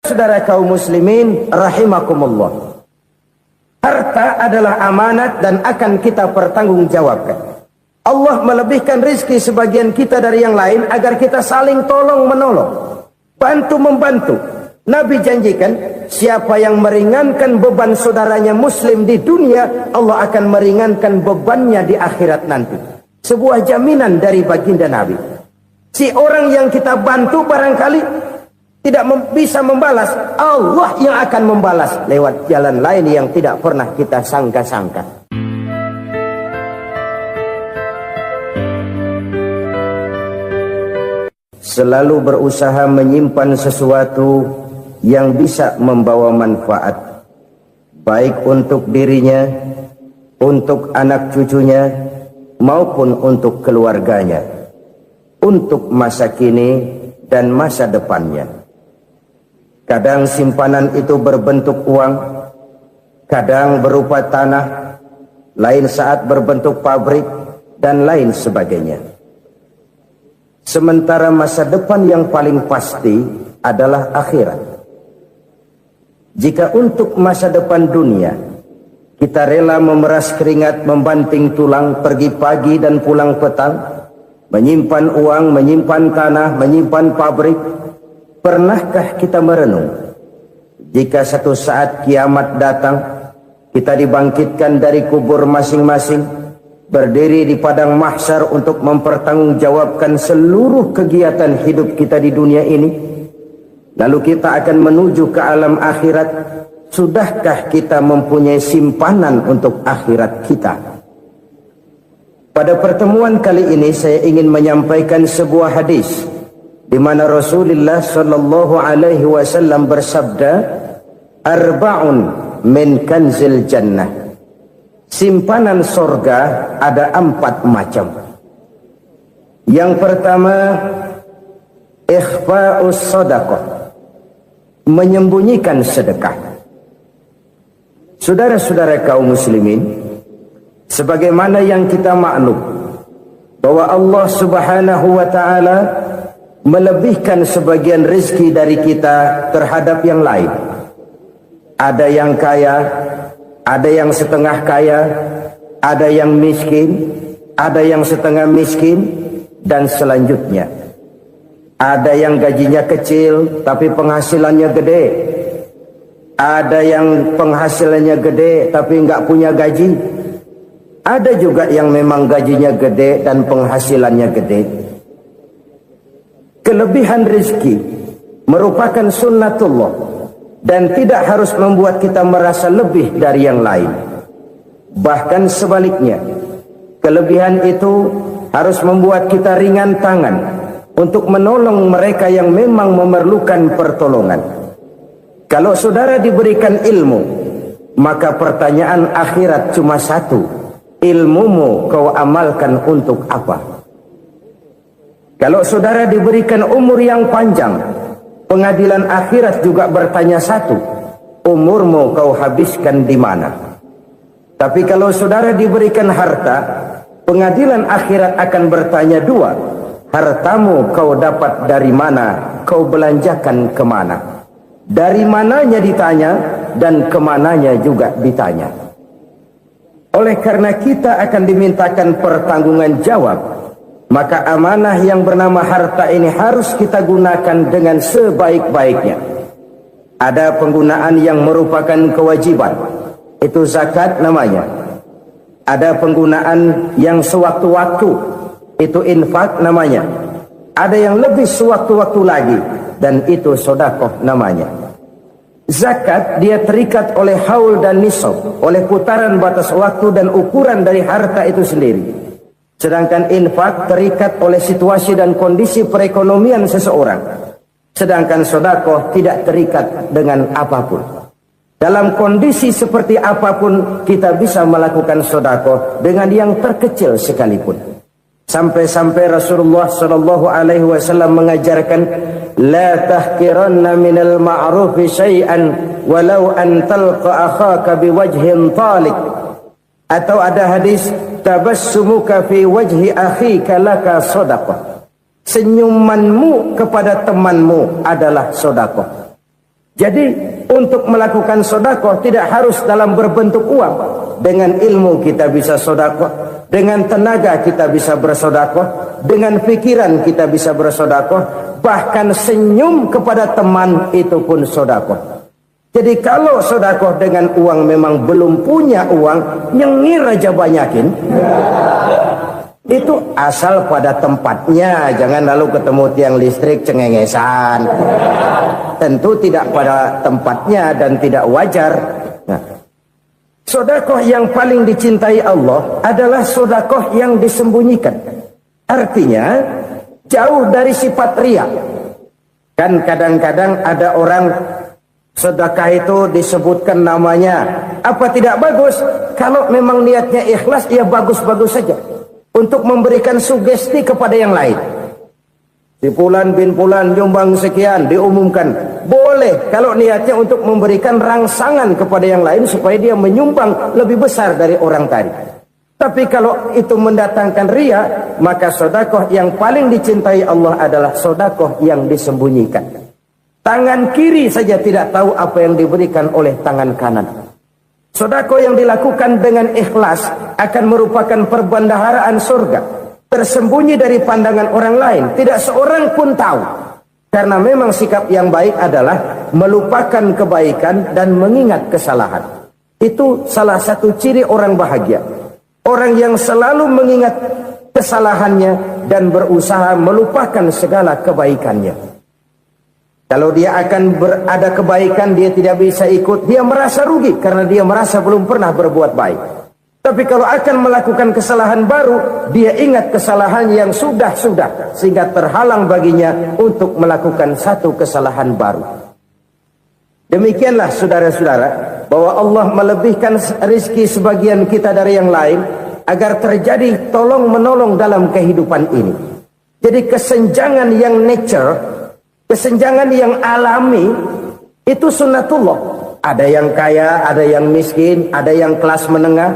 Saudara kaum muslimin rahimakumullah, harta adalah amanat dan akan kita pertanggungjawabkan. Allah melebihkan rizki sebagian kita dari yang lain agar kita saling tolong menolong, bantu membantu. Nabi janjikan, siapa yang meringankan beban saudaranya muslim di dunia, Allah akan meringankan bebannya di akhirat nanti. Sebuah jaminan dari baginda Nabi. Si orang yang kita bantu barangkali tidak bisa membalas, Allah yang akan membalas lewat jalan lain yang tidak pernah kita sangka-sangka. Selalu berusaha menyimpan sesuatu yang bisa membawa manfaat, baik untuk dirinya, untuk anak cucunya, maupun untuk keluarganya, untuk masa kini dan masa depannya. Kadang simpanan itu berbentuk uang, kadang berupa tanah, lain saat berbentuk pabrik, dan lain sebagainya. Sementara masa depan yang paling pasti adalah akhirat. Jika untuk masa depan dunia, kita rela memeras keringat, membanting tulang, pergi pagi dan pulang petang, menyimpan uang, menyimpan tanah, menyimpan pabrik, pernahkah kita merenung, jika satu saat kiamat datang, kita dibangkitkan dari kubur masing-masing, berdiri di padang mahsyar untuk mempertanggungjawabkan seluruh kegiatan hidup kita di dunia ini, lalu kita akan menuju ke alam akhirat. Sudahkah kita mempunyai simpanan untuk akhirat kita? Pada pertemuan kali ini saya ingin menyampaikan sebuah hadis di mana Rasulullah sallallahu alaihi wasallam bersabda, arba'un min kanzil jannah. Simpanan sorga ada 4 macam. Yang pertama, ikhfa'us sadaqah, menyembunyikan sedekah. Saudara-saudara kaum muslimin, sebagaimana yang kita maklum bahwa Allah Subhanahu wa taala melebihkan sebagian rezeki dari kita terhadap yang lain. Ada yang kaya, ada yang setengah kaya, ada yang miskin, ada yang setengah miskin, dan selanjutnya. Ada yang gajinya kecil tapi penghasilannya gede. Ada yang penghasilannya gede tapi nggak punya gaji. Ada juga yang memang gajinya gede dan penghasilannya gede. Kelebihan rezeki merupakan sunnatullah dan tidak harus membuat kita merasa lebih dari yang lain. Bahkan sebaliknya, kelebihan itu harus membuat kita ringan tangan untuk menolong mereka yang memang memerlukan pertolongan. Kalau saudara diberikan ilmu, maka pertanyaan akhirat cuma satu: ilmumu kau amalkan untuk apa? Kalau saudara diberikan umur yang panjang, pengadilan akhirat juga bertanya satu: umurmu kau habiskan di mana? Tapi kalau saudara diberikan harta, pengadilan akhirat akan bertanya dua: hartamu kau dapat dari mana? Kau belanjakan kemana? Dari mananya ditanya, dan kemananya juga ditanya. Oleh karena kita akan dimintakan pertanggungan jawab, maka amanah yang bernama harta ini harus kita gunakan dengan sebaik-baiknya. Ada penggunaan yang merupakan kewajiban, itu zakat namanya. Ada penggunaan yang sewaktu-waktu, itu infak namanya. Ada yang lebih sewaktu-waktu lagi, dan itu sedekah namanya. Zakat dia terikat oleh haul dan nisab, oleh putaran batas waktu dan ukuran dari harta itu sendiri. Sedangkan infak terikat oleh situasi dan kondisi perekonomian seseorang. Sedangkan sedekah tidak terikat dengan apapun. Dalam kondisi seperti apapun kita bisa melakukan sedekah dengan yang terkecil sekalipun. Sampai-sampai Rasulullah sallallahu alaihi wasallam mengajarkan, la tahqiranna minal ma'rufi syai'an walau an talqa akhaka biwajhin talik. Atau ada hadis, tabassumuka fi wajhi akhika laka sedekah. Senyumanmu kepada temanmu adalah sedekah. Jadi untuk melakukan sedekah tidak harus dalam berbentuk uang. Dengan ilmu kita bisa sedekah, dengan tenaga kita bisa bersedekah, dengan pikiran kita bisa bersedekah, bahkan senyum kepada teman itu pun sedekah. Jadi kalau sedekah dengan uang memang belum punya uang, nyengir aja banyakin. Itu asal pada tempatnya, jangan lalu ketemu tiang listrik cengengesan. Tentu tidak pada tempatnya dan tidak wajar. Nah, sedekah yang paling dicintai Allah adalah sedekah yang disembunyikan. Artinya jauh dari sifat riya. Kan kadang-kadang ada orang sedekah itu disebutkan namanya. Apa tidak bagus? Kalau memang niatnya ikhlas, ya bagus-bagus saja. Untuk memberikan sugesti kepada yang lain. Si Fulan bin Fulan nyumbang sekian, diumumkan. Boleh kalau niatnya untuk memberikan rangsangan kepada yang lain supaya dia menyumbang lebih besar dari orang tadi. Tapi kalau itu mendatangkan riya, maka sedekah yang paling dicintai Allah adalah sedekah yang disembunyikan. Tangan kiri saja tidak tahu apa yang diberikan oleh tangan kanan. Sedekah yang dilakukan dengan ikhlas akan merupakan perbendaharaan surga, tersembunyi dari pandangan orang lain, tidak seorang pun tahu. Karena memang sikap yang baik adalah melupakan kebaikan dan mengingat kesalahan. Itu salah satu ciri orang bahagia. Orang yang selalu mengingat kesalahannya dan berusaha melupakan segala kebaikannya. Kalau dia akan berada kebaikan, dia tidak bisa ikut, dia merasa rugi karena dia merasa belum pernah berbuat baik. Tapi kalau akan melakukan kesalahan baru, dia ingat kesalahan yang sudah-sudah, sehingga terhalang baginya untuk melakukan satu kesalahan baru. Demikianlah saudara-saudara, bahwa Allah melebihkan rizki sebagian kita dari yang lain, agar terjadi tolong-menolong dalam kehidupan ini. Jadi kesenjangan yang nature, kesenjangan yang alami, itu sunnatullah. Ada yang kaya, ada yang miskin, ada yang kelas menengah.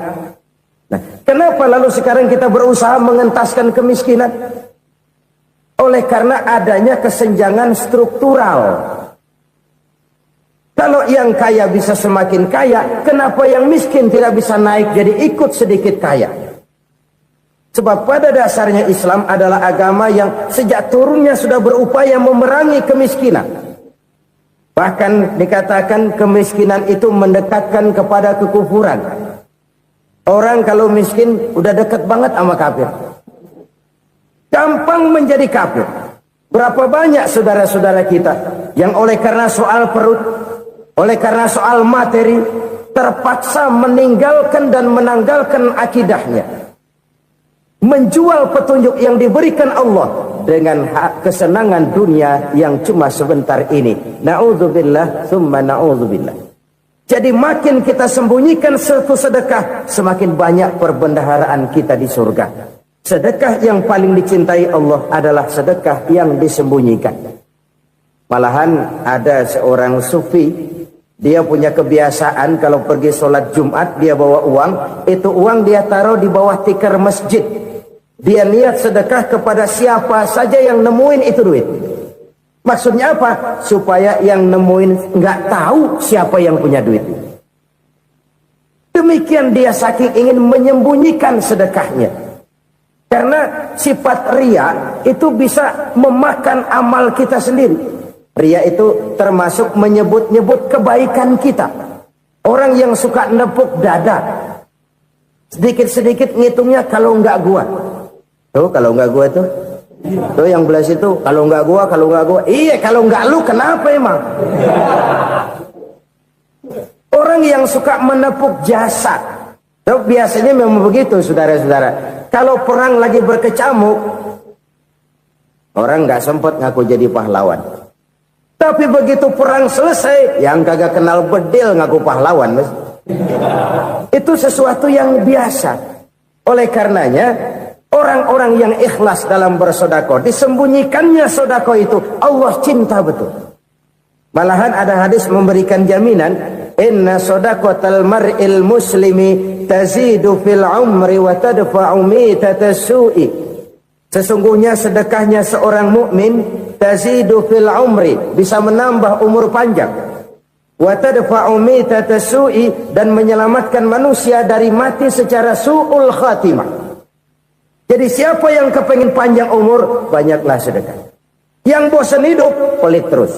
Nah, kenapa lalu sekarang kita berusaha mengentaskan kemiskinan? Oleh karena adanya kesenjangan struktural. Kalau yang kaya bisa semakin kaya, kenapa yang miskin tidak bisa naik jadi ikut sedikit kaya? Sebab pada dasarnya Islam adalah agama yang sejak turunnya sudah berupaya memerangi kemiskinan. Bahkan dikatakan kemiskinan itu mendekatkan kepada kekufuran. Orang kalau miskin udah dekat banget sama kafir. Gampang menjadi kafir. Berapa banyak saudara-saudara kita yang oleh karena soal perut, oleh karena soal materi, terpaksa meninggalkan dan menanggalkan akidahnya. Menjual petunjuk yang diberikan Allah dengan kesenangan dunia yang cuma sebentar ini. Na'udzubillah, summa na'udzubillah. Jadi makin kita sembunyikan satu sedekah, semakin banyak perbendaharaan kita di surga. Sedekah yang paling dicintai Allah adalah sedekah yang disembunyikan. Malahan ada seorang sufi, dia punya kebiasaan kalau pergi sholat Jumat dia bawa uang, itu uang dia taruh di bawah tikar masjid. Dia niat sedekah kepada siapa saja yang nemuin itu duit. Maksudnya apa? Supaya yang nemuin nggak tahu siapa yang punya duit. Demikian dia saking ingin menyembunyikan sedekahnya. Karena sifat riya itu bisa memakan amal kita sendiri. Riya itu termasuk menyebut-nyebut kebaikan kita. Orang yang suka nepuk dada, sedikit-sedikit ngitungnya kalau nggak gua. Tuh kalau nggak gua tuh. Tuh yang belas itu kalau nggak gua, kalau nggak gua. Iya kalau nggak lu kenapa emang? Orang yang suka menepuk jasa. Tuh biasanya memang begitu saudara-saudara. Kalau perang lagi berkecamuk, orang nggak sempat ngaku jadi pahlawan. Tapi begitu perang selesai, yang kagak kenal bedil ngaku pahlawan, mas. Itu sesuatu yang biasa. Oleh karenanya, orang-orang yang ikhlas dalam bersedekah, disembunyikannya sedekah itu, Allah cinta betul. Malahan ada hadis memberikan jaminan, inna sedaqatal mar'il muslimi tazidu fil umri wa tadfa'u mitatas su'i. Sesungguhnya sedekahnya seorang mukmin tazidu fil umri, bisa menambah umur panjang, wa tadfa'u mitata su'i, dan menyelamatkan manusia dari mati secara su'ul khatimah. Jadi siapa yang kepengin panjang umur, banyaklah sedekah. Yang bosan hidup, pelit terus.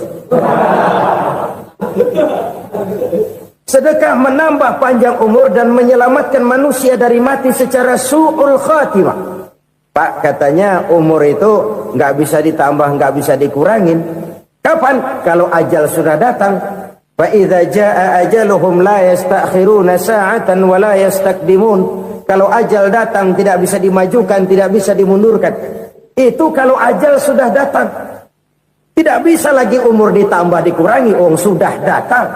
Sedekah menambah panjang umur dan menyelamatkan manusia dari mati secara su'ul khatimah. Pak, katanya umur itu nggak bisa ditambah, nggak bisa dikurangin. Kapan? Kalau ajal sudah datang. Fa idza jaa ajaluhum la yastakhiruna sa'atan wa la yastakdimun. Kalau ajal datang tidak bisa dimajukan, tidak bisa dimundurkan. Itu kalau ajal sudah datang. Tidak bisa lagi umur ditambah dikurangi, sudah datang.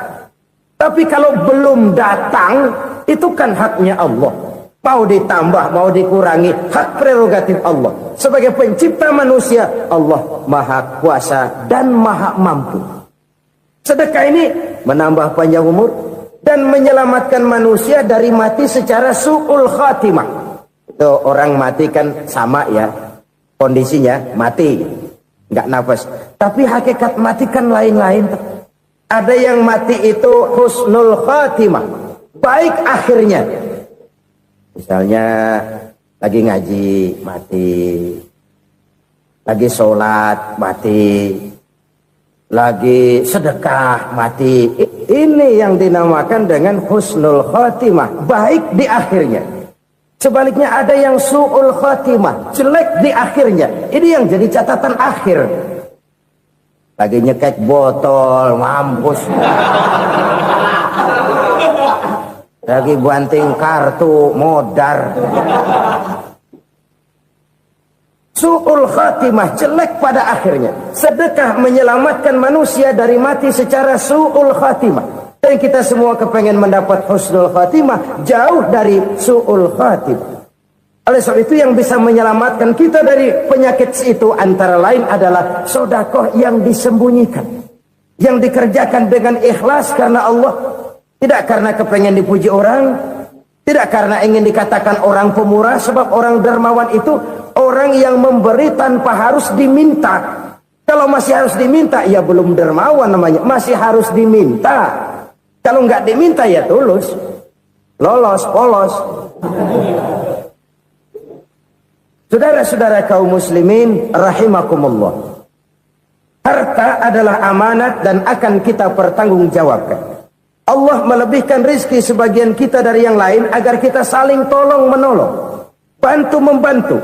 Tapi kalau belum datang, itu kan haknya Allah. Mau ditambah, mau dikurangi, hak prerogatif Allah. Sebagai pencipta manusia, Allah Maha Kuasa dan Maha Mampu. Sedekah ini menambah panjang umur dan menyelamatkan manusia dari mati secara su'ul khatimah. Itu orang mati kan sama ya, kondisinya mati, nggak nafas. Tapi hakikat mati kan lain-lain. Ada yang mati itu husnul khatimah, baik akhirnya. Misalnya lagi ngaji mati, lagi sholat mati, lagi sedekah mati. Ini yang dinamakan dengan husnul khatimah, baik di akhirnya. Sebaliknya ada yang su'ul khatimah, jelek di akhirnya. Ini yang jadi catatan akhir. Lagi nyekek botol, mampus. Lagi banting kartu, modar. Su'ul khatimah, jelek pada akhirnya. Sedekah menyelamatkan manusia dari mati secara su'ul khatimah. Dan kita semua kepengen mendapat husnul khatimah, jauh dari su'ul khatimah. Oleh sebab itu yang bisa menyelamatkan kita dari penyakit itu antara lain adalah sedekah yang disembunyikan, yang dikerjakan dengan ikhlas karena Allah, tidak karena kepengen dipuji orang, tidak karena ingin dikatakan orang pemurah. Sebab orang dermawan itu orang yang memberi tanpa harus diminta. Kalau masih harus diminta, ya belum dermawan namanya, masih harus diminta. Kalau nggak diminta ya tulus, lolos, polos. Saudara-saudara kaum muslimin rahimakumullah. Harta adalah amanat dan akan kita pertanggungjawabkan. Allah melebihkan rizki sebagian kita dari yang lain agar kita saling tolong menolong, bantu membantu.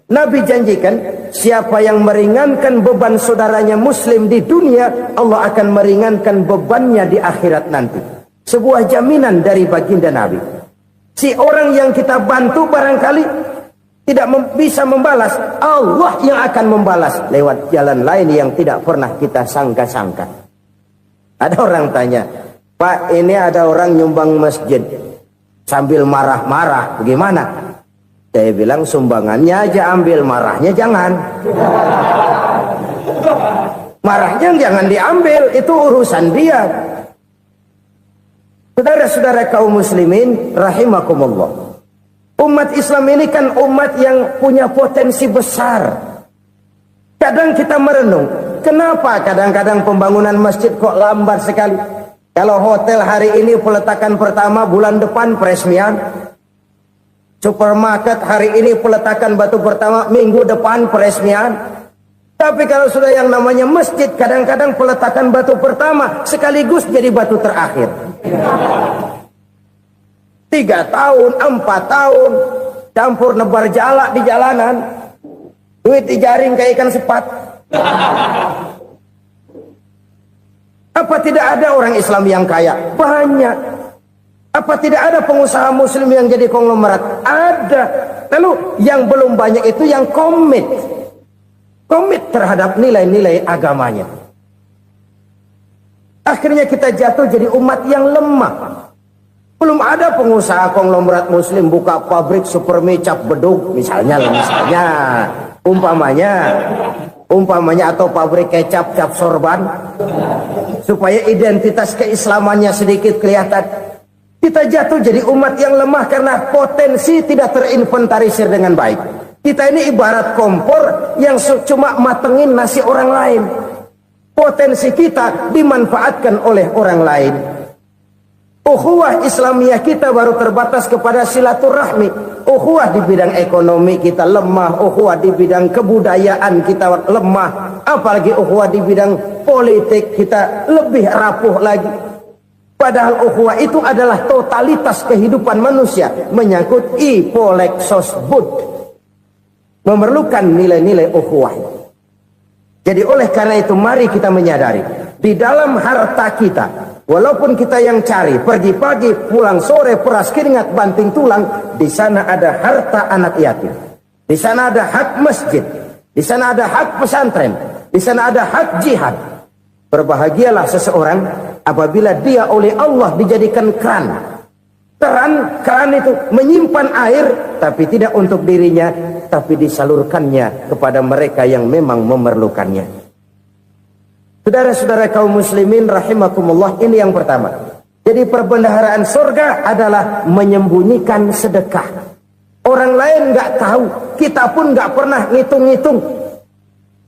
Nabi janjikan siapa yang meringankan beban saudaranya muslim di dunia, Allah akan meringankan bebannya di akhirat nanti. Sebuah jaminan dari baginda Nabi. Si orang yang kita bantu barangkali tidak bisa membalas, Allah yang akan membalas lewat jalan lain yang tidak pernah kita sangka-sangka. Ada orang tanya, Pak, ini ada orang nyumbang masjid sambil marah-marah, bagaimana? Saya bilang sumbangannya aja ambil, marahnya jangan. Marahnya jangan diambil, itu urusan dia. Saudara-saudara kaum muslimin rahimakumullah. Umat Islam ini kan umat yang punya potensi besar. Kadang kita merenung, kenapa kadang-kadang pembangunan masjid kok lambat sekali? Kalau hotel hari ini peletakan pertama, bulan depan peresmian. Supermarket hari ini peletakan batu pertama, minggu depan peresmian. Tapi kalau sudah yang namanya masjid, kadang-kadang peletakan batu pertama sekaligus jadi batu terakhir. 3 tahun, 4 tahun, campur nebar jalak di jalanan, duit dijaring kayak ikan sepat. Apa tidak ada orang Islam yang kaya? Banyak. Apa tidak ada pengusaha muslim yang jadi konglomerat? Ada. Lalu yang belum banyak itu yang komit terhadap nilai-nilai agamanya. Akhirnya kita jatuh jadi umat yang lemah. Belum ada pengusaha konglomerat muslim buka pabrik supermi cap bedug misalnya umpamanya atau pabrik kecap cap sorban supaya identitas keislamannya sedikit kelihatan. Kita jatuh jadi umat yang lemah karena potensi tidak terinventarisir dengan baik. Kita ini ibarat kompor yang cuma matengin nasi orang lain. Potensi kita dimanfaatkan oleh orang lain. Ukhuwah Islamiyah kita baru terbatas kepada silaturahmi. Ukhuwah di bidang ekonomi kita lemah, ukhuwah di bidang kebudayaan kita lemah, apalagi ukhuwah di bidang politik kita lebih rapuh lagi. Padahal ukhuwah itu adalah totalitas kehidupan manusia, menyangkut ipolek sosbud, memerlukan nilai-nilai ukhuwah. Jadi oleh karena itu mari kita menyadari, di dalam harta kita, walaupun kita yang cari, pergi pagi, pulang sore, peras keringat, banting tulang, di sana ada harta anak yatim. Di sana ada hak masjid. Di sana ada hak pesantren. Di sana ada hak jihad. Berbahagialah seseorang apabila dia oleh Allah dijadikan keran. Keran itu menyimpan air, tapi tidak untuk dirinya, tapi disalurkannya kepada mereka yang memang memerlukannya. Saudara-saudara kaum muslimin rahimakumullah, ini yang pertama. Jadi perbendaharaan surga adalah menyembunyikan sedekah. Orang lain nggak tahu, kita pun nggak pernah ngitung-ngitung.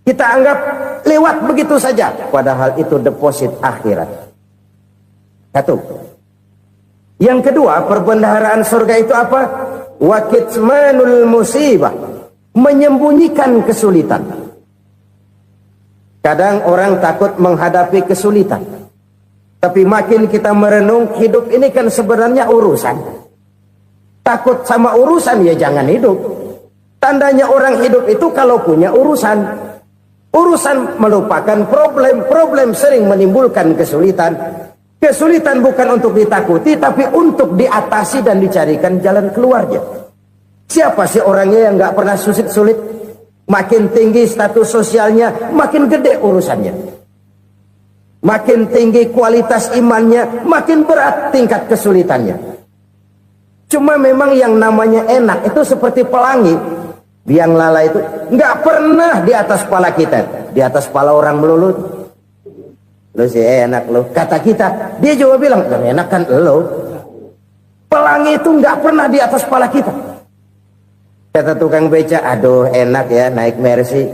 Kita anggap lewat begitu saja, padahal itu deposit akhirat. Satu. Yang kedua, perbendaharaan surga itu apa? Wa kitmanul musibah, menyembunyikan kesulitan. Kadang orang takut menghadapi kesulitan. Tapi makin kita merenung, hidup ini kan sebenarnya urusan. Takut sama urusan, ya jangan hidup. Tandanya orang hidup itu kalau punya urusan. Urusan melupakan problem. Problem sering menimbulkan kesulitan. Kesulitan bukan untuk ditakuti, tapi untuk diatasi dan dicarikan jalan keluarnya. Siapa sih orangnya yang nggak pernah sulit-sulit? Makin tinggi status sosialnya, makin gede urusannya. Makin tinggi kualitas imannya, makin berat tingkat kesulitannya. Cuma memang yang namanya enak itu seperti pelangi. Biang lala itu nggak pernah di atas kepala kita, di atas kepala orang melulu. Lo sih enak lo, kata kita. Dia juga bilang, yang enak kan lo. Pelangi itu nggak pernah di atas kepala kita. Kata tukang beca, aduh enak ya naik Mercy.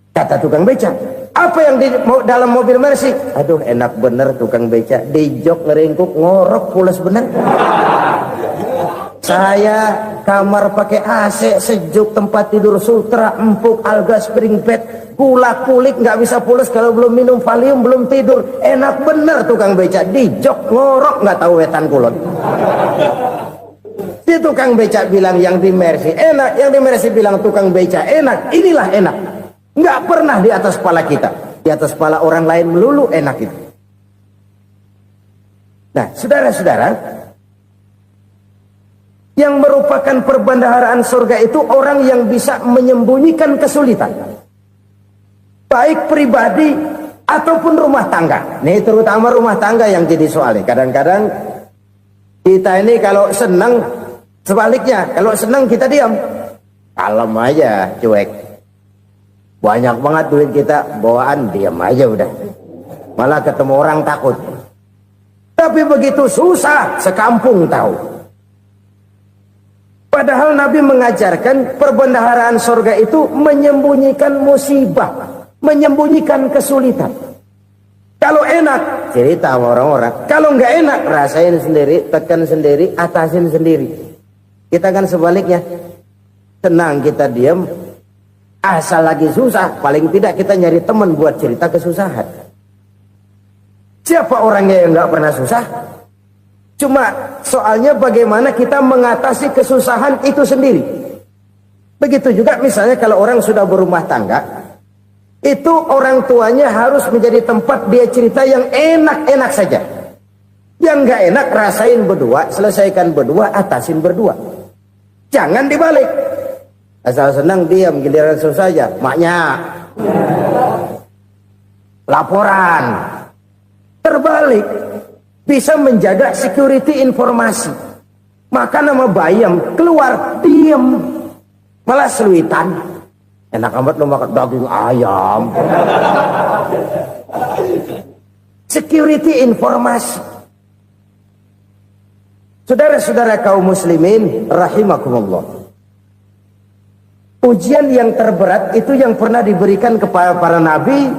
Kata tukang beca, apa yang di dalam mobil Mercy? Aduh enak bener tukang beca, di jok ngeringkuk ngorok pules bener. Saya kamar pakai AC, sejuk, tempat tidur sutra, empuk, alga, spring bed, kulak kulik, nggak bisa pules kalau belum minum Valium, belum tidur. Enak bener tukang beca, di jok ngorok nggak tahu wetan kulon. Si tukang beca bilang yang di Mercy enak, yang di Mercy bilang tukang beca enak. Inilah enak, nggak pernah di atas kepala kita, di atas kepala orang lain melulu enak itu. Nah, saudara-saudara, yang merupakan perbendaharaan surga itu orang yang bisa menyembunyikan kesulitan, baik pribadi ataupun rumah tangga. Nih terutama rumah tangga yang jadi soalnya. Kadang-kadang kita ini kalau senang, sebaliknya kalau senang kita diam, kalem aja, cuek. Banyak banget duit kita bawaan, diam aja udah. Malah ketemu orang takut. Tapi begitu susah, sekampung tahu. Padahal Nabi mengajarkan perbendaharaan surga itu menyembunyikan musibah, menyembunyikan kesulitan. Kalau enak, cerita sama orang-orang. Kalau nggak enak, rasain sendiri, tekan sendiri, atasin sendiri. Kita kan sebaliknya, senang kita diam, asal lagi susah, paling tidak kita nyari teman buat cerita kesusahan. Siapa orangnya yang nggak pernah susah? Cuma soalnya bagaimana kita mengatasi kesusahan itu sendiri. Begitu juga misalnya kalau orang sudah berumah tangga, itu orang tuanya harus menjadi tempat dia cerita yang enak-enak saja. Yang nggak enak rasain berdua, selesaikan berdua, atasin berdua. Jangan dibalik. Asal senang diam, giliran susah aja. Maknya laporan. Terbalik. Bisa menjaga security informasi. Maka nama bayam keluar diem, malah seluitan. Enak amat lo makan daging ayam. Security informasi. Saudara-saudara kaum muslimin rahimakumullah, ujian yang terberat itu yang pernah diberikan kepada para nabi,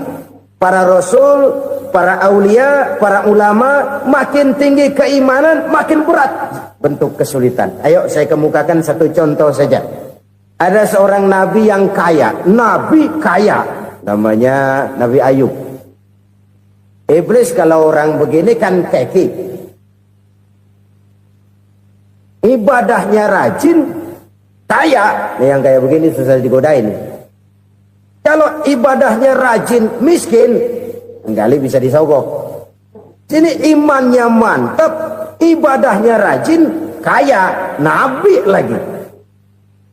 para rasul, para aulia, para ulama, makin tinggi keimanan, makin berat bentuk kesulitan. Ayo saya kemukakan satu contoh saja. Ada seorang nabi yang kaya, nabi kaya, namanya Nabi Ayub. Iblis kalau orang begini kan keki, ibadahnya rajin, kaya. Nih yang kayak begini susah digodain. Kalau ibadahnya rajin, miskin, kali bisa disogok. Sini imannya mantap, ibadahnya rajin, kaya, nabi lagi.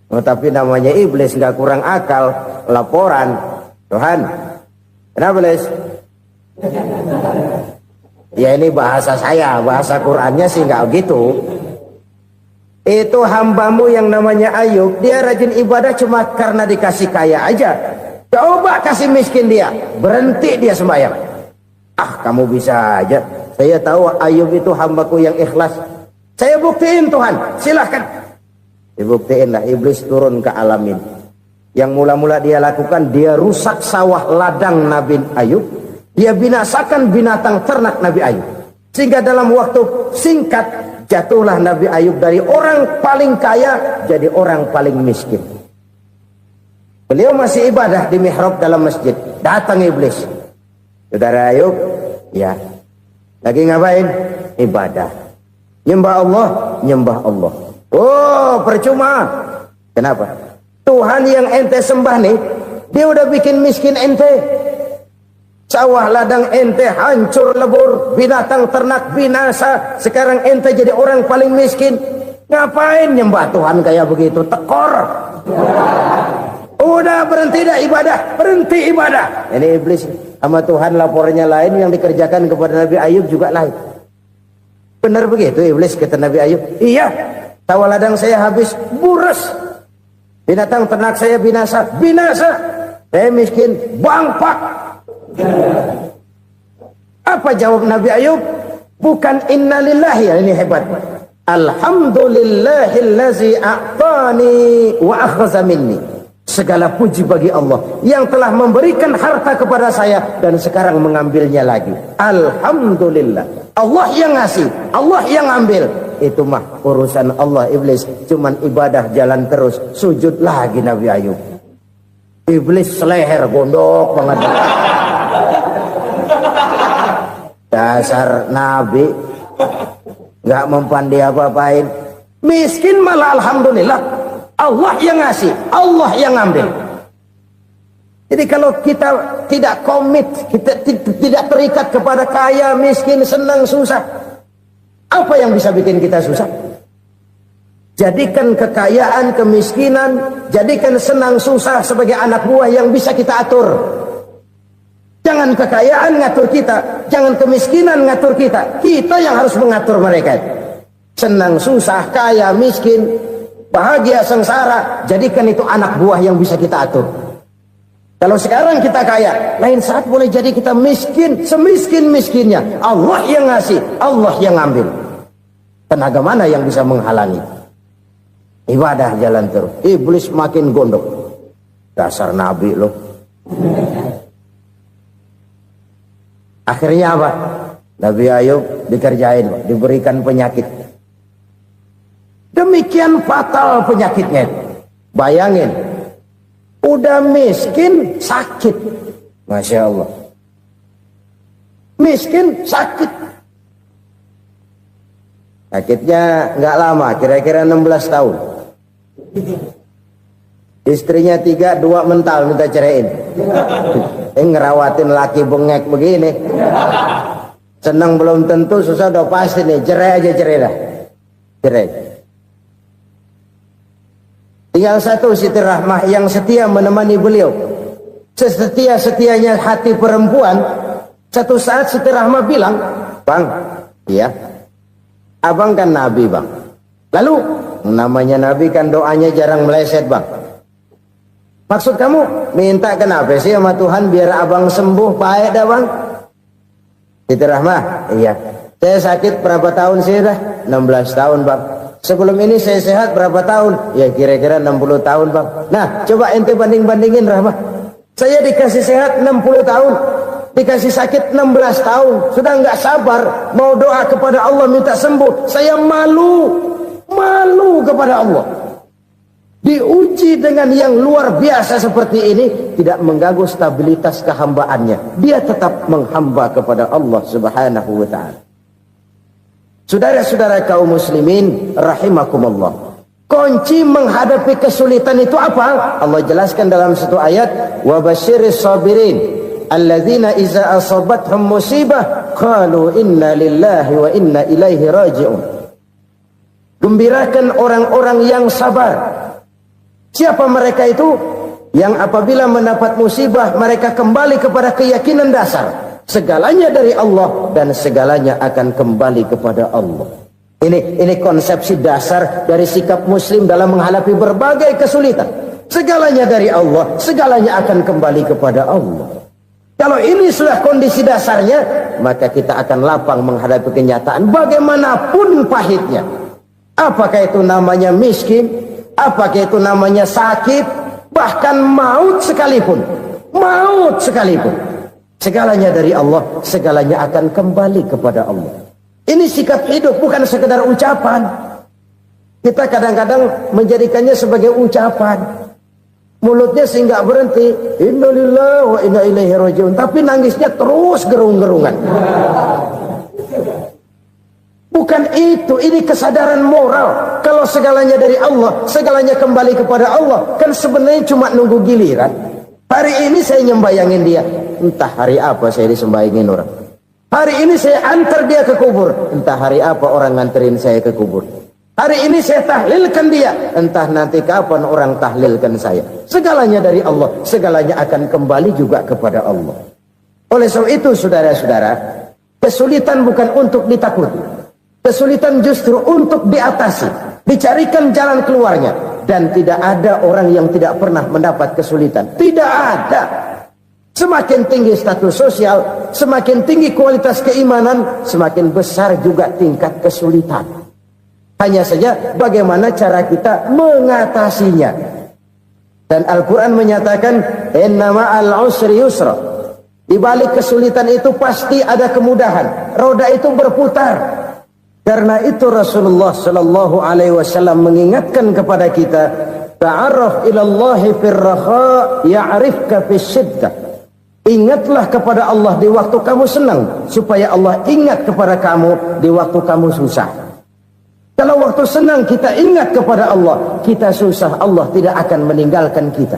Oh, tapi namanya iblis, nggak kurang akal. Laporan, Tuhan, kenapa Les? Ya ini bahasa saya, bahasa Qurannya sih nggak gitu. Itu hambamu yang namanya Ayub, dia rajin ibadah cuma karena dikasih kaya aja. Coba kasih miskin dia, berhenti dia sembahyang. Ah, kamu bisa aja. Saya tahu Ayub itu hambaku yang ikhlas. Saya buktiin Tuhan, silahkan. Dibuktiin lah, iblis turun ke alamin. Yang mula-mula dia lakukan, dia rusak sawah ladang Nabi Ayub. Dia binasakan binatang ternak Nabi Ayub. Sehingga dalam waktu singkat, jatuhlah Nabi Ayub dari orang paling kaya, jadi orang paling miskin. Beliau masih ibadah di mihrab dalam masjid. Datang iblis. Saudara Ayub, ya. Lagi ngapain? Ibadah. Nyembah Allah, nyembah Allah. Oh, percuma. Kenapa? Tuhan yang ente sembah nih, dia udah bikin miskin ente. Sawah ladang ente hancur lebur, binatang ternak binasa. Sekarang ente jadi orang paling miskin. Ngapain nyembah Tuhan kayak begitu? Tekor. Udah berhenti dah ibadah, berhenti ibadah. Ini iblis sama Tuhan lapornya lain, yang dikerjakan kepada Nabi Ayub juga lain. Benar begitu iblis, kata Nabi Ayub. Iya, sawah ladang saya habis, buras. Binatang ternak saya binasa, binasa. Saya miskin, bangpak. Apa jawab Nabi Ayub? Bukan innalillahi, ini hebat. Alhamdulillahillazi a'tani wa akhza minni. Segala puji bagi Allah yang telah memberikan harta kepada saya dan sekarang mengambilnya lagi. Alhamdulillah. Allah yang ngasih, Allah yang ambil. Itu mah urusan Allah. Iblis cuman ibadah jalan terus, sujud lagi Nabi Ayub. Iblis seleher gondok banget. Dasar Nabi nggak mempan dia apa-apain. Miskin malah alhamdulillah. Allah yang ngasih, Allah yang ambil. Jadi kalau kita tidak komit, kita tidak terikat kepada kaya, miskin, senang, susah, apa yang bisa bikin kita susah? Jadikan kekayaan, kemiskinan, jadikan senang, susah sebagai anak buah yang bisa kita atur. Jangan kekayaan ngatur kita, jangan kemiskinan ngatur kita. Kita yang harus mengatur mereka. Senang, susah, kaya, miskin, bahagia, sengsara, jadikan itu anak buah yang bisa kita atur. Kalau sekarang kita kaya, lain saat boleh jadi kita miskin, semiskin-miskinnya. Allah yang ngasih, Allah yang ambil. Tenaga mana yang bisa menghalangi? Ibadah jalan terus. Iblis makin gondok. Dasar Nabi loh. Akhirnya apa? Nabi Ayub dikerjain, diberikan penyakit. Demikian fatal penyakitnya. Bayangin, udah miskin sakit. Masya Allah. Miskin sakit. Sakitnya nggak lama, kira-kira 16 tahun. Istrinya 3, 2 mental minta ceraiin. Ngerawatin laki bengek begini. Senang belum tentu, susah udah pasti nih. Cerai aja, cerai dah. Cerai. Tinggal satu Siti Rahmah yang setia menemani beliau. Sesetia-setianya hati perempuan. Satu saat Siti Rahmah bilang, "Bang, iya, abang kan Nabi bang. Lalu, namanya Nabi kan doanya jarang meleset bang. Maksud kamu minta kenapa sih sama Tuhan biar abang sembuh baik dah bang?" Siti Rahmah, iya. Saya sakit berapa tahun sih dah? 16 tahun bang. Sebelum ini saya sehat berapa tahun? Ya kira-kira 60 tahun bang. Nah coba ente banding-bandingin Rahmah. Saya dikasih sehat 60 tahun. dikasih sakit 16 tahun, sudah nggak sabar mau doa kepada Allah minta sembuh. Saya malu kepada Allah. Diuji dengan yang luar biasa seperti ini, tidak mengganggu stabilitas kehambaannya. Dia tetap menghamba kepada Allah Subhanahu wa ta'ala. Saudara-saudara kaum muslimin rahimakumullah, kunci menghadapi kesulitan itu apa? Allah jelaskan dalam satu ayat, wa basyiris sabirin alladzina iza asabathum musibah qalu inna lillahi wa inna ilaihi raji'un. Gembirakan orang-orang yang sabar. Siapa mereka itu? Yang apabila mendapat musibah mereka kembali kepada keyakinan dasar, segalanya dari Allah dan segalanya akan kembali kepada Allah. Ini konsepsi dasar dari sikap muslim dalam menghadapi berbagai kesulitan. Segalanya dari Allah, segalanya akan kembali kepada Allah. Kalau ini sudah kondisi dasarnya, maka kita akan lapang menghadapi kenyataan bagaimanapun pahitnya. Apakah itu namanya miskin, apakah itu namanya sakit, bahkan maut sekalipun. Segalanya dari Allah, segalanya akan kembali kepada Allah. Ini sikap hidup, bukan sekedar ucapan. Kita kadang-kadang menjadikannya sebagai ucapan. Mulutnya sih nggak berhenti, innalillahi wa inna ilaihi raji'un, tapi nangisnya terus gerung-gerungan. Bukan itu, ini kesadaran moral. Kalau segalanya dari Allah, segalanya kembali kepada Allah, kan sebenarnya cuma nunggu giliran. Hari ini saya nyembayangin dia, entah hari apa saya disembayangin orang. Hari ini saya antar dia ke kubur, entah hari apa orang nganterin saya ke kubur. Hari ini saya tahlilkan dia, entah nanti kapan orang tahlilkan saya. Segalanya dari Allah, segalanya akan kembali juga kepada Allah. Oleh sebab itu saudara-saudara, kesulitan bukan untuk ditakuti. Kesulitan justru untuk diatasi, dicarikan jalan keluarnya. Dan tidak ada orang yang tidak pernah mendapat kesulitan. Tidak ada. Semakin tinggi status sosial, semakin tinggi kualitas keimanan, semakin besar juga tingkat kesulitan. Hanya saja bagaimana cara kita mengatasinya. Dan Al-Quran menyatakan, inna ma'al usri yusra. Di balik kesulitan itu pasti ada kemudahan. Roda itu berputar. Karena itu Rasulullah sallallahu alaihi wasallam mengingatkan kepada kita, ta'arraf ilallahi firraha ya'rifka fisyiddah. Ingatlah kepada Allah di waktu kamu senang, supaya Allah ingat kepada kamu di waktu kamu susah. Kalau waktu senang kita ingat kepada Allah, kita susah, Allah tidak akan meninggalkan kita.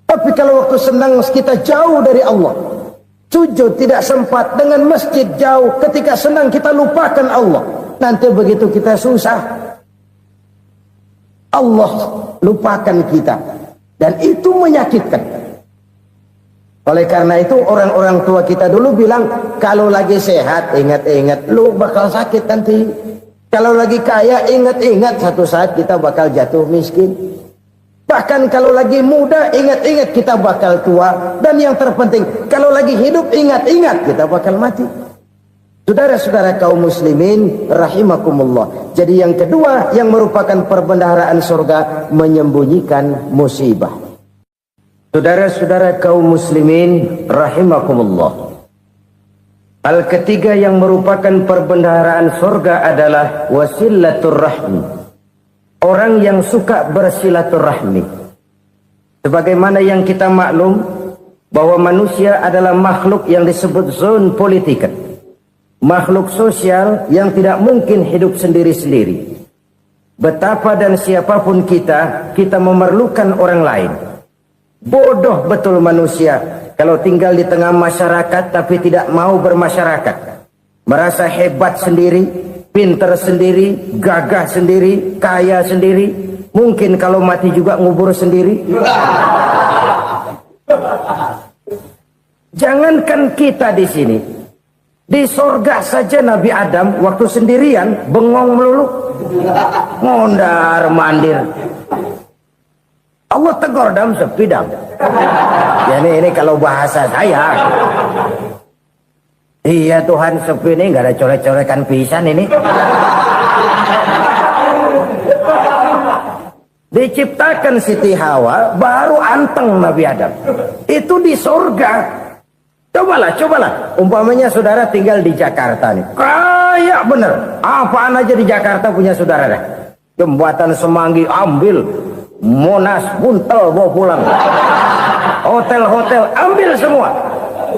Tapi kalau waktu senang kita jauh dari Allah, sujud tidak sempat, dengan masjid jauh, ketika senang kita lupakan Allah. Nanti begitu kita susah, Allah lupakan kita. Dan itu menyakitkan. Oleh karena itu orang-orang tua kita dulu bilang, kalau lagi sehat ingat-ingat lu bakal sakit nanti. Kalau lagi kaya ingat-ingat satu saat kita bakal jatuh miskin. Bahkan kalau lagi muda ingat-ingat kita bakal tua. Dan yang terpenting, kalau lagi hidup ingat-ingat kita bakal mati. Saudara-saudara kaum muslimin rahimakumullah. Jadi yang kedua yang merupakan perbendaharaan surga, menyembunyikan musibah. Saudara-saudara kaum muslimin rahimakumullah. Hal ketiga yang merupakan perbendaharaan surga adalah wasilaturrahmi. Orang yang suka bersilaturahmi. Sebagaimana yang kita maklum bahwa manusia adalah makhluk yang disebut zon politika. Makhluk sosial yang tidak mungkin hidup sendiri-sendiri. Betapa dan siapapun kita memerlukan orang lain. Bodoh betul manusia kalau tinggal di tengah masyarakat tapi tidak mau bermasyarakat. Merasa hebat sendiri, pinter sendiri, gagah sendiri, kaya sendiri. Mungkin kalau mati juga ngubur sendiri. Jangankan kita di sini. Di sorga saja Nabi Adam waktu sendirian bengong melulu, ngondar mandir. Allah tegur dam sepi dam. Ya ini kalau bahasa saya. Iya Tuhan sepi ini nggak ada coret-corekan pisan ini. Diciptakan Siti Hawa baru anteng Nabi Adam. Itu di sorga. Cobalah. Umpamanya saudara tinggal di Jakarta nih. Kayak bener. Apaan aja di Jakarta punya saudara dah. Jembatan Semanggi ambil. Monas, Buntel bawa pulang. Hotel-hotel ambil semua.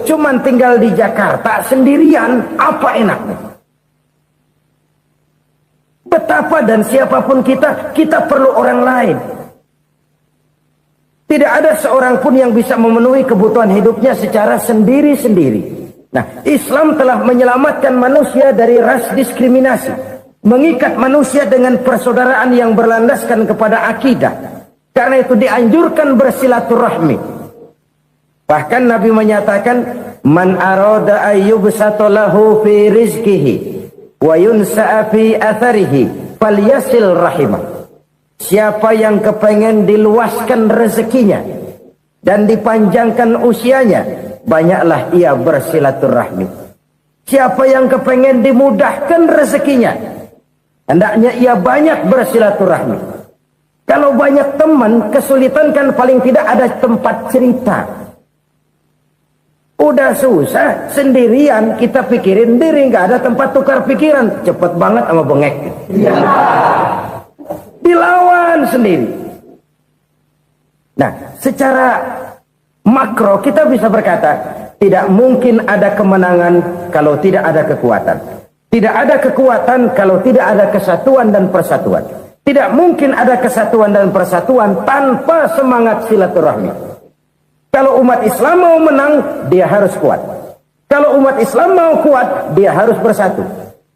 Cuman tinggal di Jakarta sendirian. Apa enaknya? Betapa dan siapapun kita perlu orang lain. Tidak ada seorang pun yang bisa memenuhi kebutuhan hidupnya secara sendiri-sendiri. Nah, Islam telah menyelamatkan manusia dari ras diskriminasi. Mengikat manusia dengan persaudaraan yang berlandaskan kepada akidah. Karena itu dianjurkan bersilaturahmi. Bahkan Nabi menyatakan, Man arada ayyubsata lahu fi rizkihi wa yunsa'a fi atharihi falyasil rahimah. Siapa yang kepengen diluaskan rezekinya dan dipanjangkan usianya, banyaklah ia bersilaturahmi. Siapa yang kepengen dimudahkan rezekinya, hendaknya ia banyak bersilaturahmi. Kalau banyak teman, kesulitan kan paling tidak ada tempat cerita. Udah susah, sendirian kita pikirin diri, nggak ada tempat tukar pikiran. Cepet banget sama bengek. Dilawan sendiri. Nah, secara makro kita bisa berkata, tidak mungkin ada kemenangan kalau tidak ada kekuatan. Tidak ada kekuatan kalau tidak ada kesatuan dan persatuan. Tidak mungkin ada kesatuan dan persatuan tanpa semangat silaturahmi. Kalau umat Islam mau menang, dia harus kuat. Kalau umat Islam mau kuat, dia harus bersatu.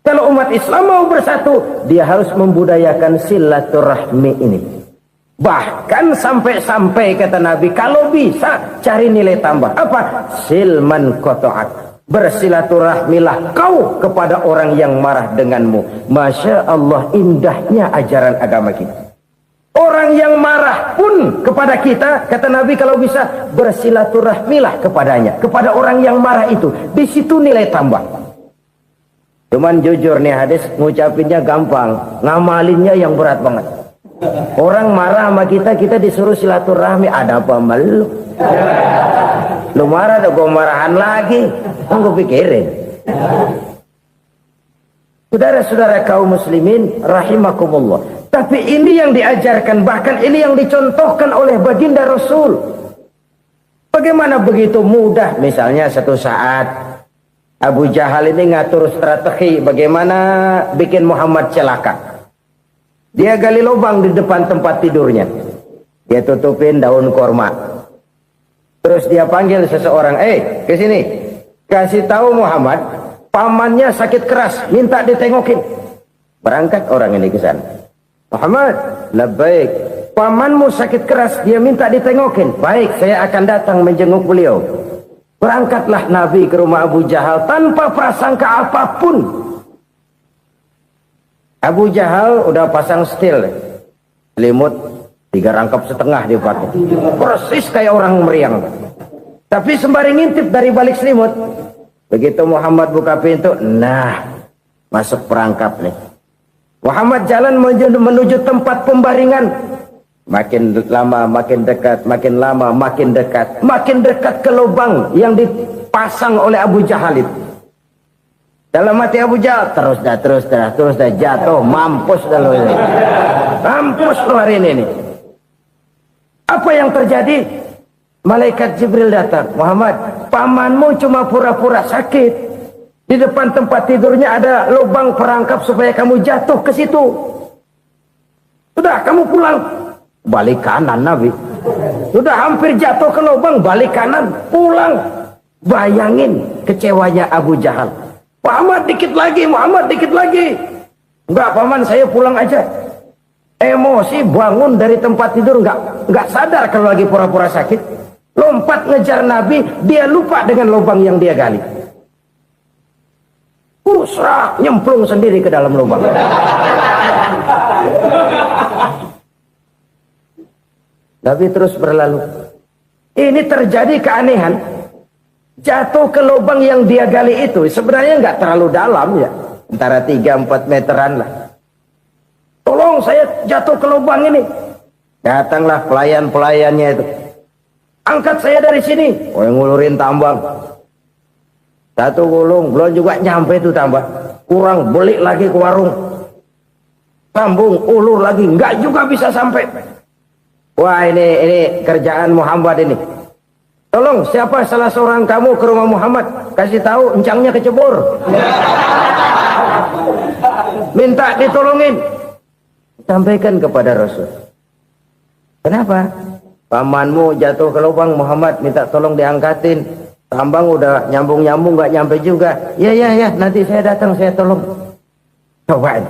Kalau umat Islam mau bersatu, dia harus membudayakan silaturahmi ini. Bahkan sampai-sampai kata Nabi, kalau bisa cari nilai tambah. Apa? Silman qata'ak. Bersilaturahmilah kau kepada orang yang marah denganmu. Masya Allah, indahnya ajaran agama kita. Orang yang marah pun kepada kita, kata Nabi, kalau bisa bersilaturahmilah kepadanya. Kepada orang yang marah itu. Di situ nilai tambah. Cuman jujur nih hadis, ngucapinnya gampang, ngamalinnya yang berat banget. Orang marah sama kita disuruh silaturahmi, ada apa malu? Lu marah, ada gue marahan lagi. Tunggu pikirin. Saudara-saudara kaum muslimin rahimakumullah. Tapi ini yang diajarkan, bahkan ini yang dicontohkan oleh baginda Rasul. Bagaimana begitu mudah, misalnya satu saat Abu Jahal ini ngatur strategi bagaimana bikin Muhammad celaka. Dia gali lubang di depan tempat tidurnya. Dia tutupin daun korma. Terus dia panggil seseorang, ke sini. Kasih tahu Muhammad, pamannya sakit keras, minta ditengokin. Berangkat orang ini ke sana. Muhammad, labbaik. Pamanmu sakit keras, dia minta ditengokin. Baik, saya akan datang menjenguk beliau. Berangkatlah Nabi ke rumah Abu Jahal tanpa prasangka apapun. Abu Jahal udah pasang setil, selimut 3 rangkap setengah dia pakai, persis kayak orang meriang. Tapi sembari ngintip dari balik selimut, begitu Muhammad buka pintu, nah masuk perangkap nih. Muhammad jalan menuju tempat pembaringan. Makin lama makin dekat, makin lama makin dekat, makin dekat ke lubang yang dipasang oleh Abu Jahal itu. Dalam hati Abu Jahal, terus dah jatuh, mampus dah lo ini. Mampus lo hari ini. Apa yang terjadi? Malaikat Jibril datang. Muhammad, pamanmu cuma pura-pura sakit. Di depan tempat tidurnya ada lubang perangkap supaya kamu jatuh ke situ. Sudah, kamu pulang. Balik kanan Nabi. Sudah hampir jatuh ke lubang, balik kanan, pulang. Bayangin kecewanya Abu Jahal. Muhammad dikit lagi. Enggak paman, saya pulang aja. Emosi bangun dari tempat tidur, enggak sadar kalau lagi pura-pura sakit. Lompat ngejar Nabi, dia lupa dengan lubang yang dia gali. Serak nyemplung sendiri ke dalam lubang. Nabi terus berlalu. Ini terjadi keanehan. Jatuh ke lubang yang dia gali itu sebenarnya nggak terlalu dalam ya, antara 3-4 meteran lah. Tolong saya jatuh ke lubang ini. Datanglah pelayan-pelayannya itu. Angkat saya dari sini. Oh, yang ngulurin tambang. Satu gulung, belum juga nyampe itu tambah. Kurang beli lagi ke warung. Sambung, ulur lagi, enggak juga bisa sampai. Wah ini kerjaan Muhammad ini. Tolong siapa salah seorang kamu ke rumah Muhammad, kasih tahu encangnya kecebur. Minta ditolongin. Sampaikan kepada Rasul. Kenapa? Pamanmu jatuh ke lubang, Muhammad minta tolong diangkatin. Tambang udah nyambung-nyambung nggak nyampe juga. Ya, nanti saya datang, saya tolong. Coba.